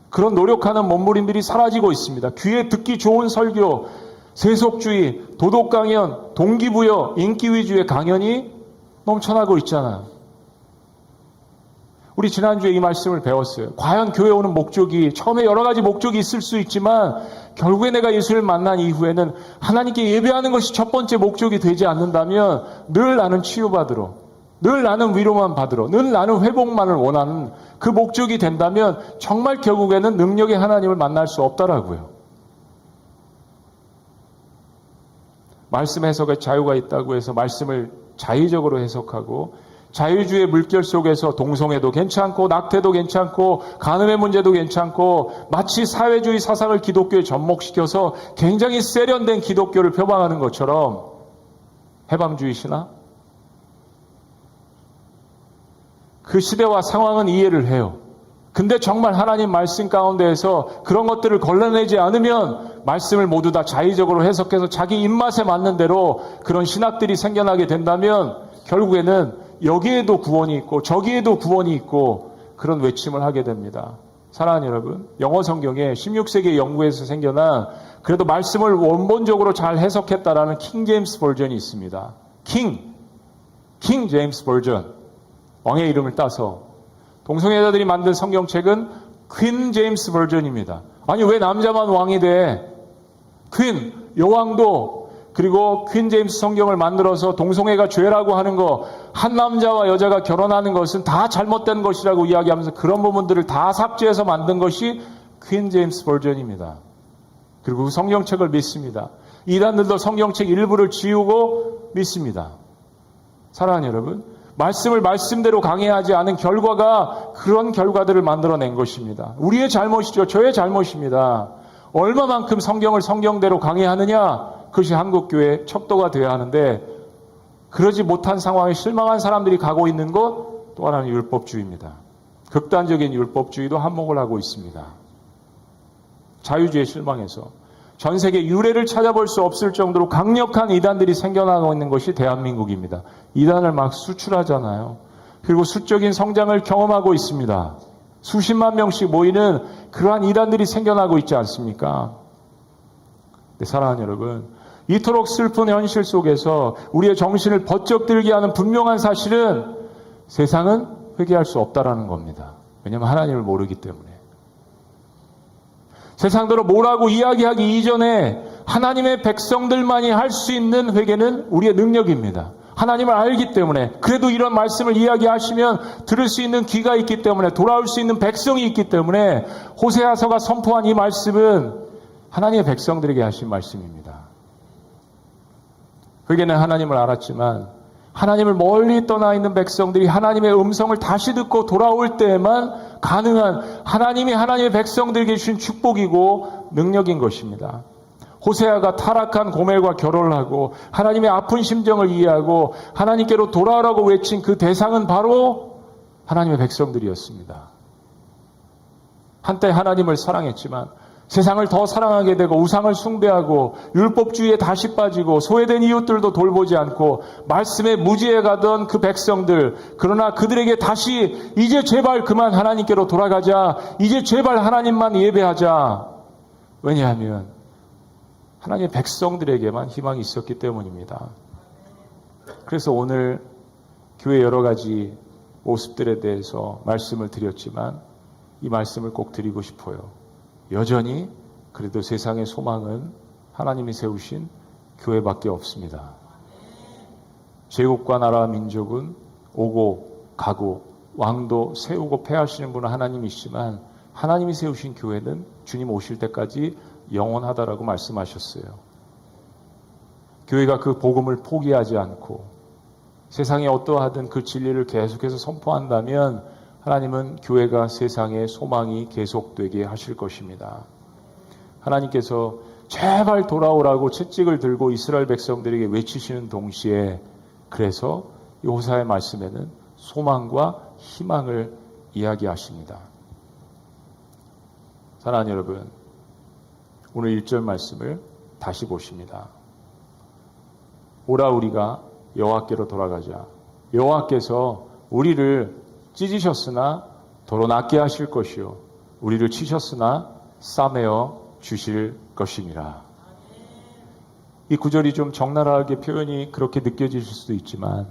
Speaker 1: 그런 노력하는 몸부림들이 사라지고 있습니다. 귀에 듣기 좋은 설교, 세속주의, 도덕 강연, 동기부여, 인기 위주의 강연이 넘쳐나고 있잖아요. 우리 지난주에 이 말씀을 배웠어요. 과연 교회 오는 목적이 처음에 여러 가지 목적이 있을 수 있지만 결국에 내가 예수를 만난 이후에는 하나님께 예배하는 것이 첫 번째 목적이 되지 않는다면 늘 나는 치유받으러, 늘 나는 위로만 받으러, 늘 나는 회복만을 원하는 그 목적이 된다면 정말 결국에는 능력의 하나님을 만날 수 없다라고요. 말씀 해석에 자유가 있다고 해서 말씀을 자의적으로 해석하고 자유주의 물결 속에서 동성애도 괜찮고 낙태도 괜찮고 간음의 문제도 괜찮고 마치 사회주의 사상을 기독교에 접목시켜서 굉장히 세련된 기독교를 표방하는 것처럼 해방주의 신화? 그 시대와 상황은 이해를 해요. 근데 정말 하나님 말씀 가운데에서 그런 것들을 걸러내지 않으면 말씀을 모두 다 자의적으로 해석해서 자기 입맛에 맞는 대로 그런 신학들이 생겨나게 된다면 결국에는 여기에도 구원이 있고 저기에도 구원이 있고 그런 외침을 하게 됩니다. 사랑하는 여러분, 영어 성경에 16세기 영국에서 생겨난 그래도 말씀을 원본적으로 잘 해석했다라는 킹 제임스 버전이 있습니다. 킹 제임스 버전, 왕의 이름을 따서 동성애자들이 만든 성경책은 퀸 제임스 버전입니다. 아니 왜 남자만 왕이 돼? 퀸, 여왕도 그리고 퀸 제임스 성경을 만들어서 동성애가 죄라고 하는 거, 한 남자와 여자가 결혼하는 것은 다 잘못된 것이라고 이야기하면서 그런 부분들을 다 삭제해서 만든 것이 퀸 제임스 버전입니다. 그리고 그 성경책을 믿습니다. 이단들도 성경책 일부를 지우고 믿습니다. 사랑하는 여러분, 말씀을 말씀대로 강해하지 않은 결과가 그런 결과들을 만들어낸 것입니다. 우리의 잘못이죠. 저의 잘못입니다. 얼마만큼 성경을 성경대로 강해하느냐, 그것이 한국교회의 척도가 되어야 하는데 그러지 못한 상황에 실망한 사람들이 가고 있는 것 또 하나는 율법주의입니다. 극단적인 율법주의도 한몫을 하고 있습니다. 자유주의에 실망해서 전 세계 유례를 찾아볼 수 없을 정도로 강력한 이단들이 생겨나고 있는 것이 대한민국입니다. 이단을 막 수출하잖아요. 그리고 수적인 성장을 경험하고 있습니다. 수십만 명씩 모이는 그러한 이단들이 생겨나고 있지 않습니까? 네, 사랑하는 여러분, 이토록 슬픈 현실 속에서 우리의 정신을 번쩍 들게 하는 분명한 사실은 세상은 회개할 수 없다라는 겁니다. 왜냐하면 하나님을 모르기 때문에. 세상대로 뭐라고 이야기하기 이전에 하나님의 백성들만이 할 수 있는 회개는 우리의 능력입니다. 하나님을 알기 때문에, 그래도 이런 말씀을 이야기하시면 들을 수 있는 귀가 있기 때문에, 돌아올 수 있는 백성이 있기 때문에 호세아서가 선포한 이 말씀은 하나님의 백성들에게 하신 말씀입니다. 회개는 하나님을 알았지만 하나님을 멀리 떠나 있는 백성들이 하나님의 음성을 다시 듣고 돌아올 때에만 가능한 하나님이 하나님의 백성들에게 주신 축복이고 능력인 것입니다. 호세아가 타락한 고멜과 결혼을 하고 하나님의 아픈 심정을 이해하고 하나님께로 돌아오라고 외친 그 대상은 바로 하나님의 백성들이었습니다. 한때 하나님을 사랑했지만 세상을 더 사랑하게 되고 우상을 숭배하고 율법주의에 다시 빠지고 소외된 이웃들도 돌보지 않고 말씀에 무지해 가던 그 백성들, 그러나 그들에게 다시 이제 제발 그만 하나님께로 돌아가자, 이제 제발 하나님만 예배하자. 왜냐하면 하나님의 백성들에게만 희망이 있었기 때문입니다. 그래서 오늘 교회 여러 가지 모습들에 대해서 말씀을 드렸지만 이 말씀을 꼭 드리고 싶어요. 여전히 그래도 세상의 소망은 하나님이 세우신 교회밖에 없습니다. 제국과 나라 민족은 오고 가고 왕도 세우고 패하시는 분은 하나님이시지만 하나님이 세우신 교회는 주님 오실 때까지 영원하다라고 말씀하셨어요. 교회가 그 복음을 포기하지 않고 세상에 어떠하든 그 진리를 계속해서 선포한다면 하나님은 교회가 세상의 소망이 계속되게 하실 것입니다. 하나님께서 제발 돌아오라고 채찍을 들고 이스라엘 백성들에게 외치시는 동시에 그래서 이 호세아의 말씀에는 소망과 희망을 이야기하십니다. 사랑하는 여러분, 오늘 1절 말씀을 다시 보십니다. 오라 우리가 여호와께로 돌아가자. 여호와께서 우리를 찢으셨으나 도로 낫게 하실 것이요 우리를 치셨으나 싸매어 주실 것이니라. 이 구절이 좀 적나라하게 표현이 그렇게 느껴지실 수도 있지만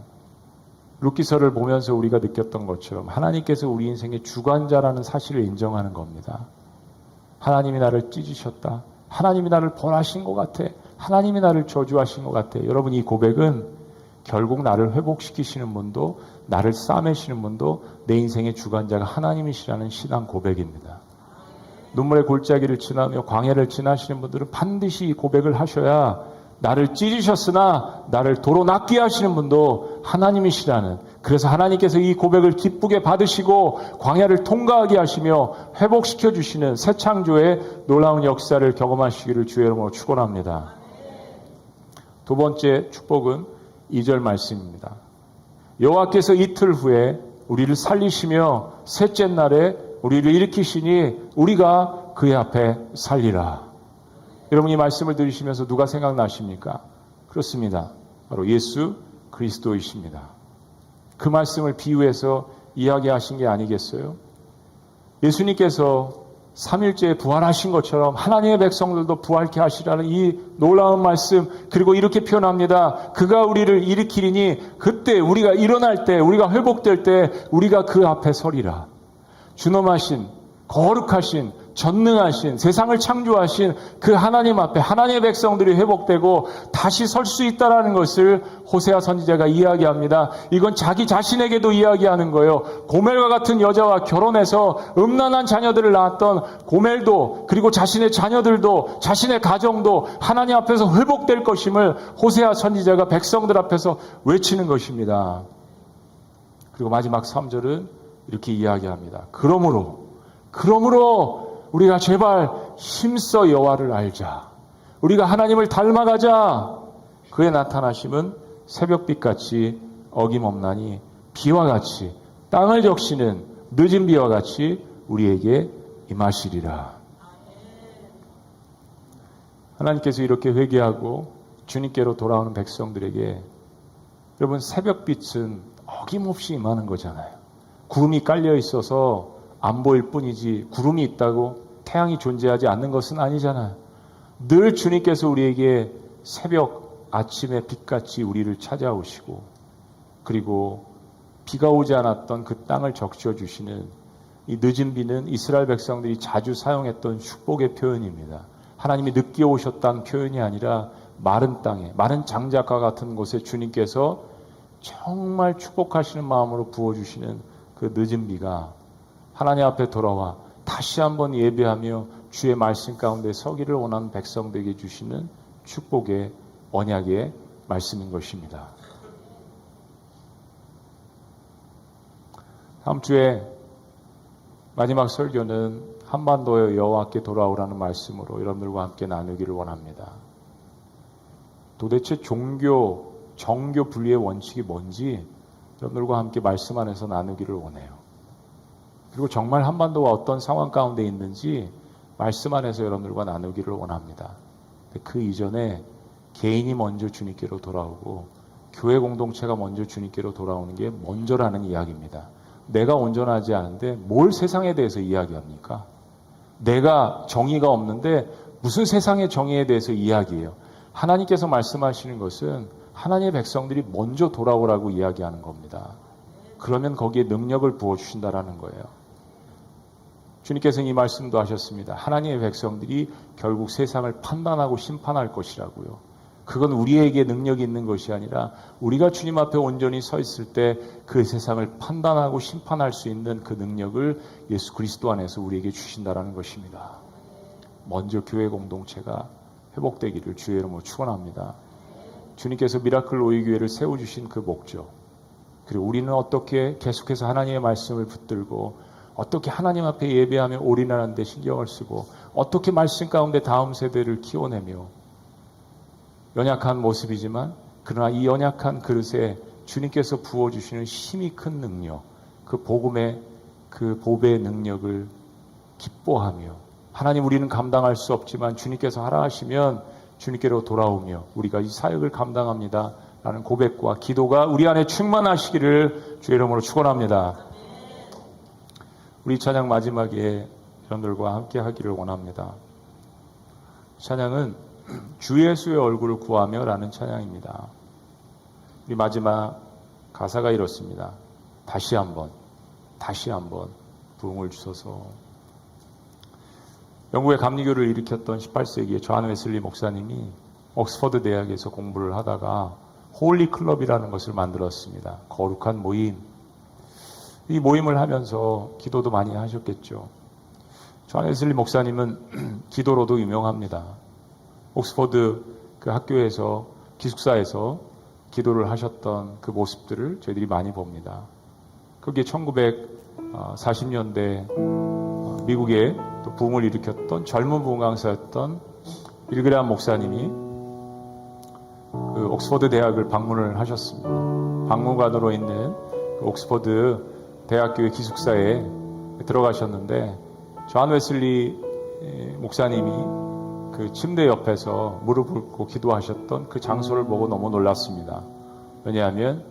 Speaker 1: 룻기서를 보면서 우리가 느꼈던 것처럼 하나님께서 우리 인생의 주관자라는 사실을 인정하는 겁니다. 하나님이 나를 찢으셨다. 하나님이 나를 벌하신 것 같아. 하나님이 나를 저주하신 것 같아. 여러분, 이 고백은 결국 나를 회복시키시는 분도 나를 싸매시는 분도 내 인생의 주관자가 하나님이시라는 신앙 고백입니다. 눈물의 골짜기를 지나며 광야를 지나시는 분들은 반드시 이 고백을 하셔야 나를 찢으셨으나 나를 도로 낫게 하시는 분도 하나님이시라는 그래서 하나님께서 이 고백을 기쁘게 받으시고 광야를 통과하게 하시며 회복시켜 주시는 새 창조의 놀라운 역사를 경험하시기를 주의 이름으로 축원합니다. 두 번째 축복은 2절 말씀입니다. 여호와께서 이틀 후에 우리를 살리시며 셋째 날에 우리를 일으키시니 우리가 그의 앞에 살리라. 여러분, 이 말씀을 들으시면서 누가 생각나십니까? 그렇습니다. 바로 예수 그리스도이십니다. 그 말씀을 비유해서 이야기하신 게 아니겠어요? 예수님께서 3일째에 부활하신 것처럼 하나님의 백성들도 부활케 하시라는 이 놀라운 말씀, 그리고 이렇게 표현합니다. 그가 우리를 일으키리니 그때 우리가 일어날 때, 우리가 회복될 때 우리가 그 앞에 서리라. 준엄하신, 거룩하신, 전능하신, 세상을 창조하신 그 하나님 앞에 하나님의 백성들이 회복되고 다시 설 수 있다는 것을 호세아 선지자가 이야기합니다. 이건 자기 자신에게도 이야기하는 거예요. 고멜과 같은 여자와 결혼해서 음란한 자녀들을 낳았던 고멜도, 그리고 자신의 자녀들도, 자신의 가정도 하나님 앞에서 회복될 것임을 호세아 선지자가 백성들 앞에서 외치는 것입니다. 그리고 마지막 3절은 이렇게 이야기합니다. 그러므로 우리가 제발 힘써 여호와를 알자. 우리가 하나님을 닮아가자. 그의 나타나심은 새벽빛같이 어김없나니 비와 같이 땅을 적시는 늦은 비와 같이 우리에게 임하시리라. 하나님께서 이렇게 회개하고 주님께로 돌아오는 백성들에게, 여러분, 새벽빛은 어김없이 임하는 거잖아요. 구름이 깔려 있어서 안 보일 뿐이지 구름이 있다고 태양이 존재하지 않는 것은 아니잖아요. 늘 주님께서 우리에게 새벽 아침의 빛같이 우리를 찾아오시고, 그리고 비가 오지 않았던 그 땅을 적셔주시는 이 늦은 비는 이스라엘 백성들이 자주 사용했던 축복의 표현입니다. 하나님이 늦게 오셨다는 표현이 아니라 마른 땅에, 마른 장작과 같은 곳에 주님께서 정말 축복하시는 마음으로 부어주시는 그 늦은 비가 하나님 앞에 돌아와 다시 한번 예배하며 주의 말씀 가운데 서기를 원하는 백성들에게 주시는 축복의 언약의 말씀인 것입니다. 다음 주에 마지막 설교는 한반도의 여호와께 돌아오라는 말씀으로 여러분들과 함께 나누기를 원합니다. 도대체 종교, 정교 분리의 원칙이 뭔지 여러분들과 함께 말씀 안에서 나누기를 원해요. 그리고 정말 한반도가 어떤 상황 가운데 있는지 말씀 안에서 여러분들과 나누기를 원합니다. 그 이전에 개인이 먼저 주님께로 돌아오고 교회 공동체가 먼저 주님께로 돌아오는 게 먼저라는 이야기입니다. 내가 온전하지 않은데 뭘 세상에 대해서 이야기합니까? 내가 정의가 없는데 무슨 세상의 정의에 대해서 이야기해요? 하나님께서 말씀하시는 것은 하나님의 백성들이 먼저 돌아오라고 이야기하는 겁니다. 그러면 거기에 능력을 부어주신다라는 거예요. 주님께서는 이 말씀도 하셨습니다. 하나님의 백성들이 결국 세상을 판단하고 심판할 것이라고요. 그건 우리에게 능력이 있는 것이 아니라 우리가 주님 앞에 온전히 서 있을 때 그 세상을 판단하고 심판할 수 있는 그 능력을 예수 그리스도 안에서 우리에게 주신다라는 것입니다. 먼저 교회 공동체가 회복되기를 주의 이름으로 축원합니다. 주님께서 미라클 오이교회를 세워주신 그 목적, 그리고 우리는 어떻게 계속해서 하나님의 말씀을 붙들고 어떻게 하나님 앞에 예배하며 올인하는 데 신경을 쓰고 어떻게 말씀 가운데 다음 세대를 키워내며, 연약한 모습이지만 그러나 이 연약한 그릇에 주님께서 부어주시는 힘이 큰 능력, 그 복음의 그 보배의 능력을 기뻐하며, 하나님 우리는 감당할 수 없지만 주님께서 하라 하시면 주님께로 돌아오며 우리가 이 사역을 감당합니다 라는 고백과 기도가 우리 안에 충만하시기를 주의 이름으로 축원합니다. 우리 찬양 마지막에 여러분들과 함께 하기를 원합니다. 찬양은 주 예수의 얼굴을 구하며 라는 찬양입니다. 우리 마지막 가사가 이렇습니다. 다시 한번 부흥을 주소서. 영국의 감리교를 일으켰던 18세기에 존 웨슬리 목사님이 옥스퍼드 대학에서 공부를 하다가 홀리 클럽이라는 것을 만들었습니다. 거룩한 모임. 이 모임을 하면서 기도도 많이 하셨겠죠. 존 웨슬리 목사님은 기도로도 유명합니다. 옥스퍼드 그 학교에서 기숙사에서 기도를 하셨던 그 모습들을 저희들이 많이 봅니다. 그게 1940년대 미국에 또 부흥을 일으켰던 젊은 부흥 강사였던 빌그레함 목사님이 그 옥스퍼드 대학을 방문을 하셨습니다. 박물관으로 있는 그 옥스퍼드 대학교의 기숙사에 들어가셨는데 존 웨슬리 목사님이 그 침대 옆에서 무릎 꿇고 기도하셨던 그 장소를 보고 너무 놀랐습니다. 왜냐하면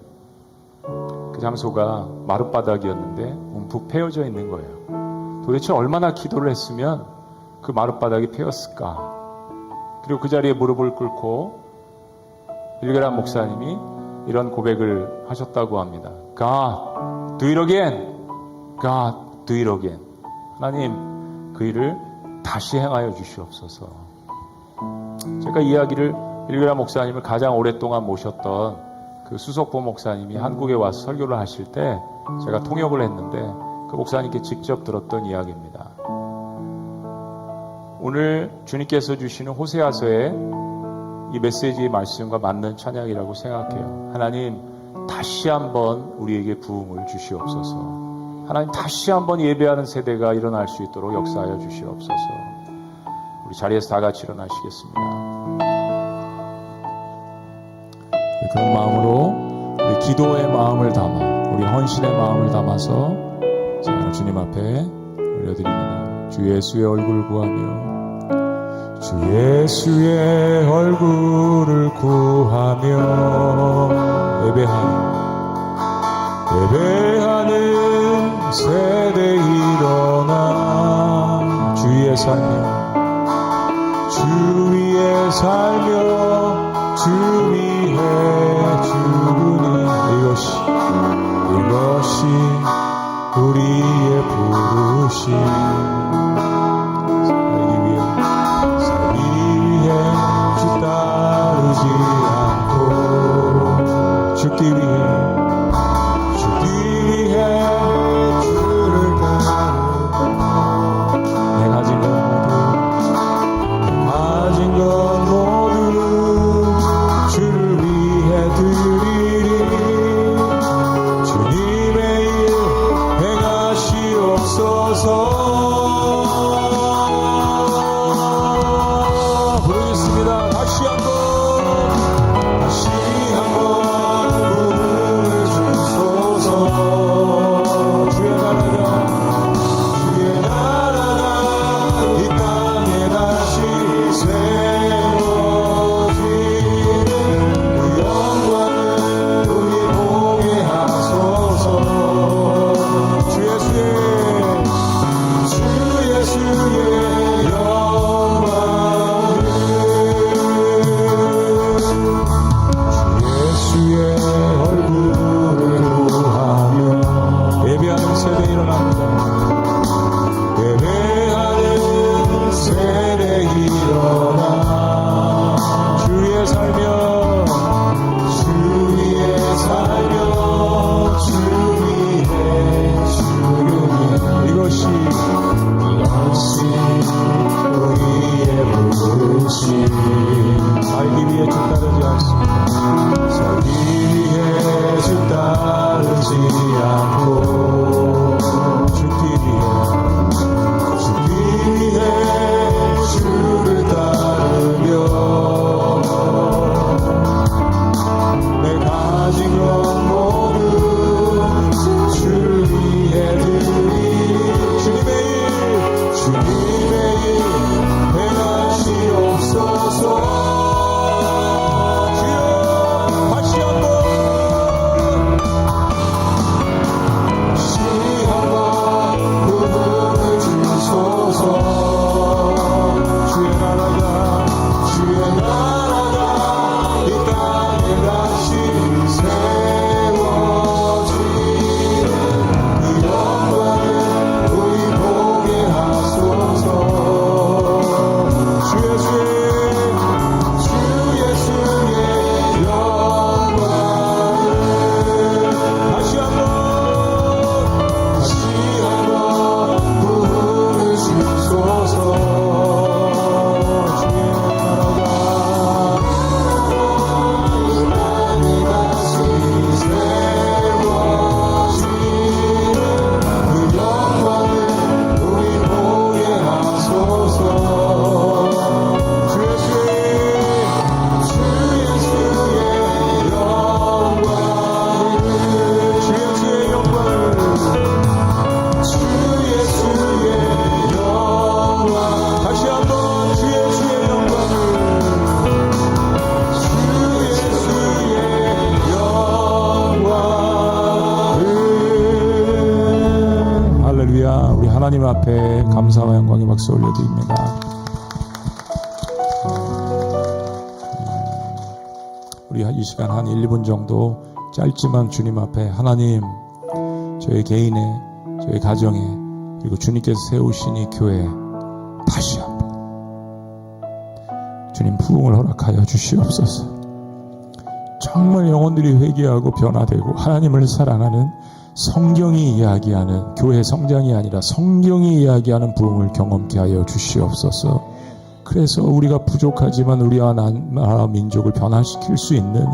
Speaker 1: 그 장소가 마룻바닥이었는데 움푹 패여져 있는 거예요. 도대체 얼마나 기도를 했으면 그 마룻바닥이 패였을까? 그리고 그 자리에 무릎을 꿇고 빌그레함 목사님이 이런 고백을 하셨다고 합니다. God, do it again. God, do it again. 하나님, 그 일을 다시 행하여 주시옵소서. 제가 이야기를 빌그레함 목사님을 가장 오랫동안 모셨던 그 수석보 목사님이 한국에 와서 설교를 하실 때 제가 통역을 했는데 그 목사님께 직접 들었던 이야기입니다. 오늘 주님께서 주시는 호세아서의 이 메시지의 말씀과 맞는 찬양이라고 생각해요. 하나님, 다시 한번 우리에게 부흥을 주시옵소서. 하나님, 다시 한번 예배하는 세대가 일어날 수 있도록 역사하여 주시옵소서. 우리 자리에서 다 같이 일어나시겠습니다. 그런 마음으로 우리 기도의 마음을 담아, 우리 헌신의 마음을 담아서 자, 주님 앞에 올려드립니다. 주 예수의 얼굴을 구하며 주 예수의 얼굴을 구하며 예배하는 세대 일어나 주 위에 살며 주 위에 죽으니 이것이 우리의 부르심 살기 위해 주 따르지 않고 죽기 위해 주를 따르고 내 가진 것 모두 주를 위해 드리리 주님의 일 행하시옵소서. 부르겠습니다. 다시 한번 부름을 주소서. 주의 나라가 이 땅에 다시 세워지는 그 영광을 우리 보게 하소서. 주 예수의 영광을 주 예수의 얼굴을 구하며 예배하는 세대 일어납니다. 예배하는 세대 일어나 주 위에 살며 주 위에 주르니 이것이 우리의 부르심 살기 위해 주 따르지 않습니다. 살기 위해 주 따르지 않고 죽기 위해 주를 따르며 내 가진 것 모두 주를 위해 드리리 주님의 일 행하시옵소서. 주여 다시 한번 부름을 주소서. 주의 나라가 이 땅에 다시 세워지는 그 영광을 우리 보게 하소서. 주 예수의 박수 올려드립니다. 우리 이 시간 한 1, 2분 정도 짧지만 주님 앞에 하나님, 저희 개인의, 저희 가정에, 그리고 주님께서 세우신 이 교회에 다시 한번 주님 부흥을 허락하여 주시옵소서. 정말 영혼들이 회개하고 변화되고 하나님을 사랑하는, 성경이 이야기하는, 교회 성장이 아니라 성경이 이야기하는 부흥을 경험케 하여 주시옵소서. 그래서 우리가 부족하지만 우리와 나라 민족을 변화시킬 수 있는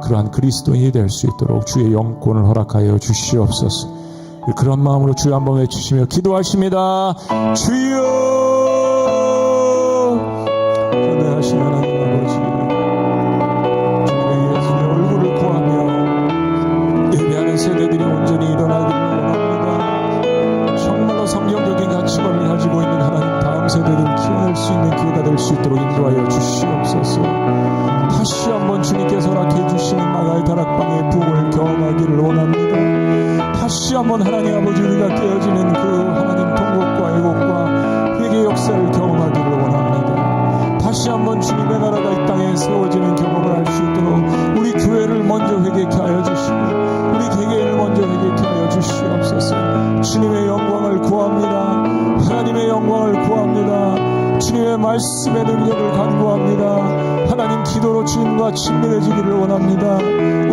Speaker 1: 그러한 그리스도인이 될 수 있도록 주의 영권을 허락하여 주시옵소서. 그런 마음으로 주여 한번 외치시며 기도하십니다. 주여! 전능하신 하나님 아버지, 주님의 예수의 얼굴을 구하며 예배하는 세대들이 온전히 일어나기를 원합니다. 정말로 성경적인 가치관을 가지고 있는 하나님, 다음 세대들을 키워낼 수 있는 교회가 될 수 있도록 인도하여 주시옵소서. 다시 한번 주님께서 허락해 주시는 나라의 다락방의 부흥을 경험하기를 원합니다. 다시 한번 하나님 아버지, 우리가 깨어지는 그 하나님 통곡과 애곡과 회개 역사를 경험하기를 원합니다. 다시 한번 주님의 나라가 이 땅에 세워지는 경험을 할 수 있도록 우리 교회를 먼저 회개케 하여 주시고 우리 개개인을 먼저 회개케 하여 주시옵소서. 주님의 영광을 구합니다. 하나님의 영광을 구합니다. 주님의 말씀의 능력을 간구합니다. 하나님, 기도로 주님과 친밀해지기를 원합니다.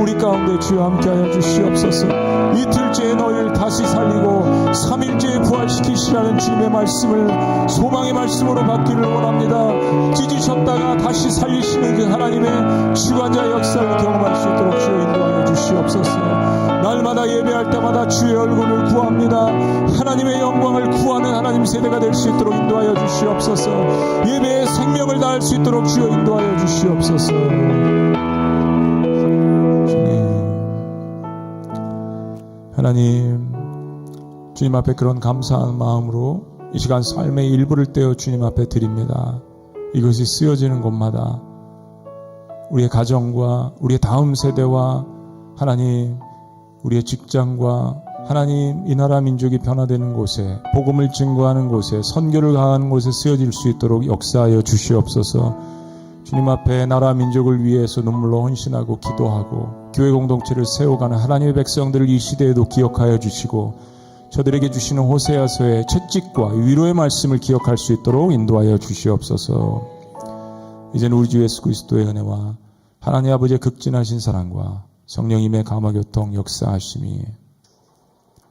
Speaker 1: 우리 가운데 주여 함께하여 주시옵소서. 이틀째에 너희를 다시 살리고 3일째에 부활시키시라는 주님의 말씀을 소망의 말씀으로 받기를 원합니다. 찢으셨다가 다시 살리시는 그 하나님의 주관자 역사를 경험할 수 있도록 주여 인도하여 주시옵소서. 날마다 예배할 때마다 주의 얼굴을 구합니다. 하나님의 영광을 구하는 하나님 세대가 될 수 있도록 인도하여 주시옵소서. 예배에 생명을 다할 수 있도록 주여 인도하여 주시옵소서. 하나님, 주님 앞에 그런 감사한 마음으로 이 시간 삶의 일부를 떼어 주님 앞에 드립니다. 이것이 쓰여지는 곳마다 우리의 가정과 우리의 다음 세대와 하나님, 우리의 직장과 하나님, 이 나라 민족이 변화되는 곳에, 복음을 증거하는 곳에, 선교를 강하는 곳에 쓰여질 수 있도록 역사하여 주시옵소서. 주님 앞에 나라 민족을 위해서 눈물로 헌신하고 기도하고 교회 공동체를 세워가는 하나님의 백성들을 이 시대에도 기억하여 주시고 저들에게 주시는 호세아서의 채찍과 위로의 말씀을 기억할 수 있도록 인도하여 주시옵소서. 이제는 우리 주 예수 그리스도의 은혜와 하나님 아버지의 극진하신 사랑과 성령님의 감화교통 역사하심이,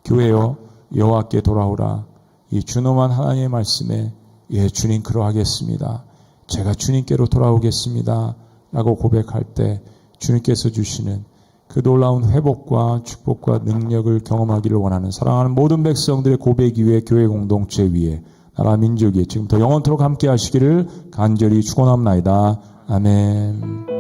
Speaker 1: 교회여 여호와께 돌아오라, 이 준엄한 하나님의 말씀에 예 주님 그러하겠습니다, 제가 주님께로 돌아오겠습니다 라고 고백할 때 주님께서 주시는 그 놀라운 회복과 축복과 능력을 경험하기를 원하는 사랑하는 모든 백성들의 고백 위에, 교회 공동체 위에, 나라 민족이 지금부터 영원토록 함께 하시기를 간절히 축원합나이다. 아멘.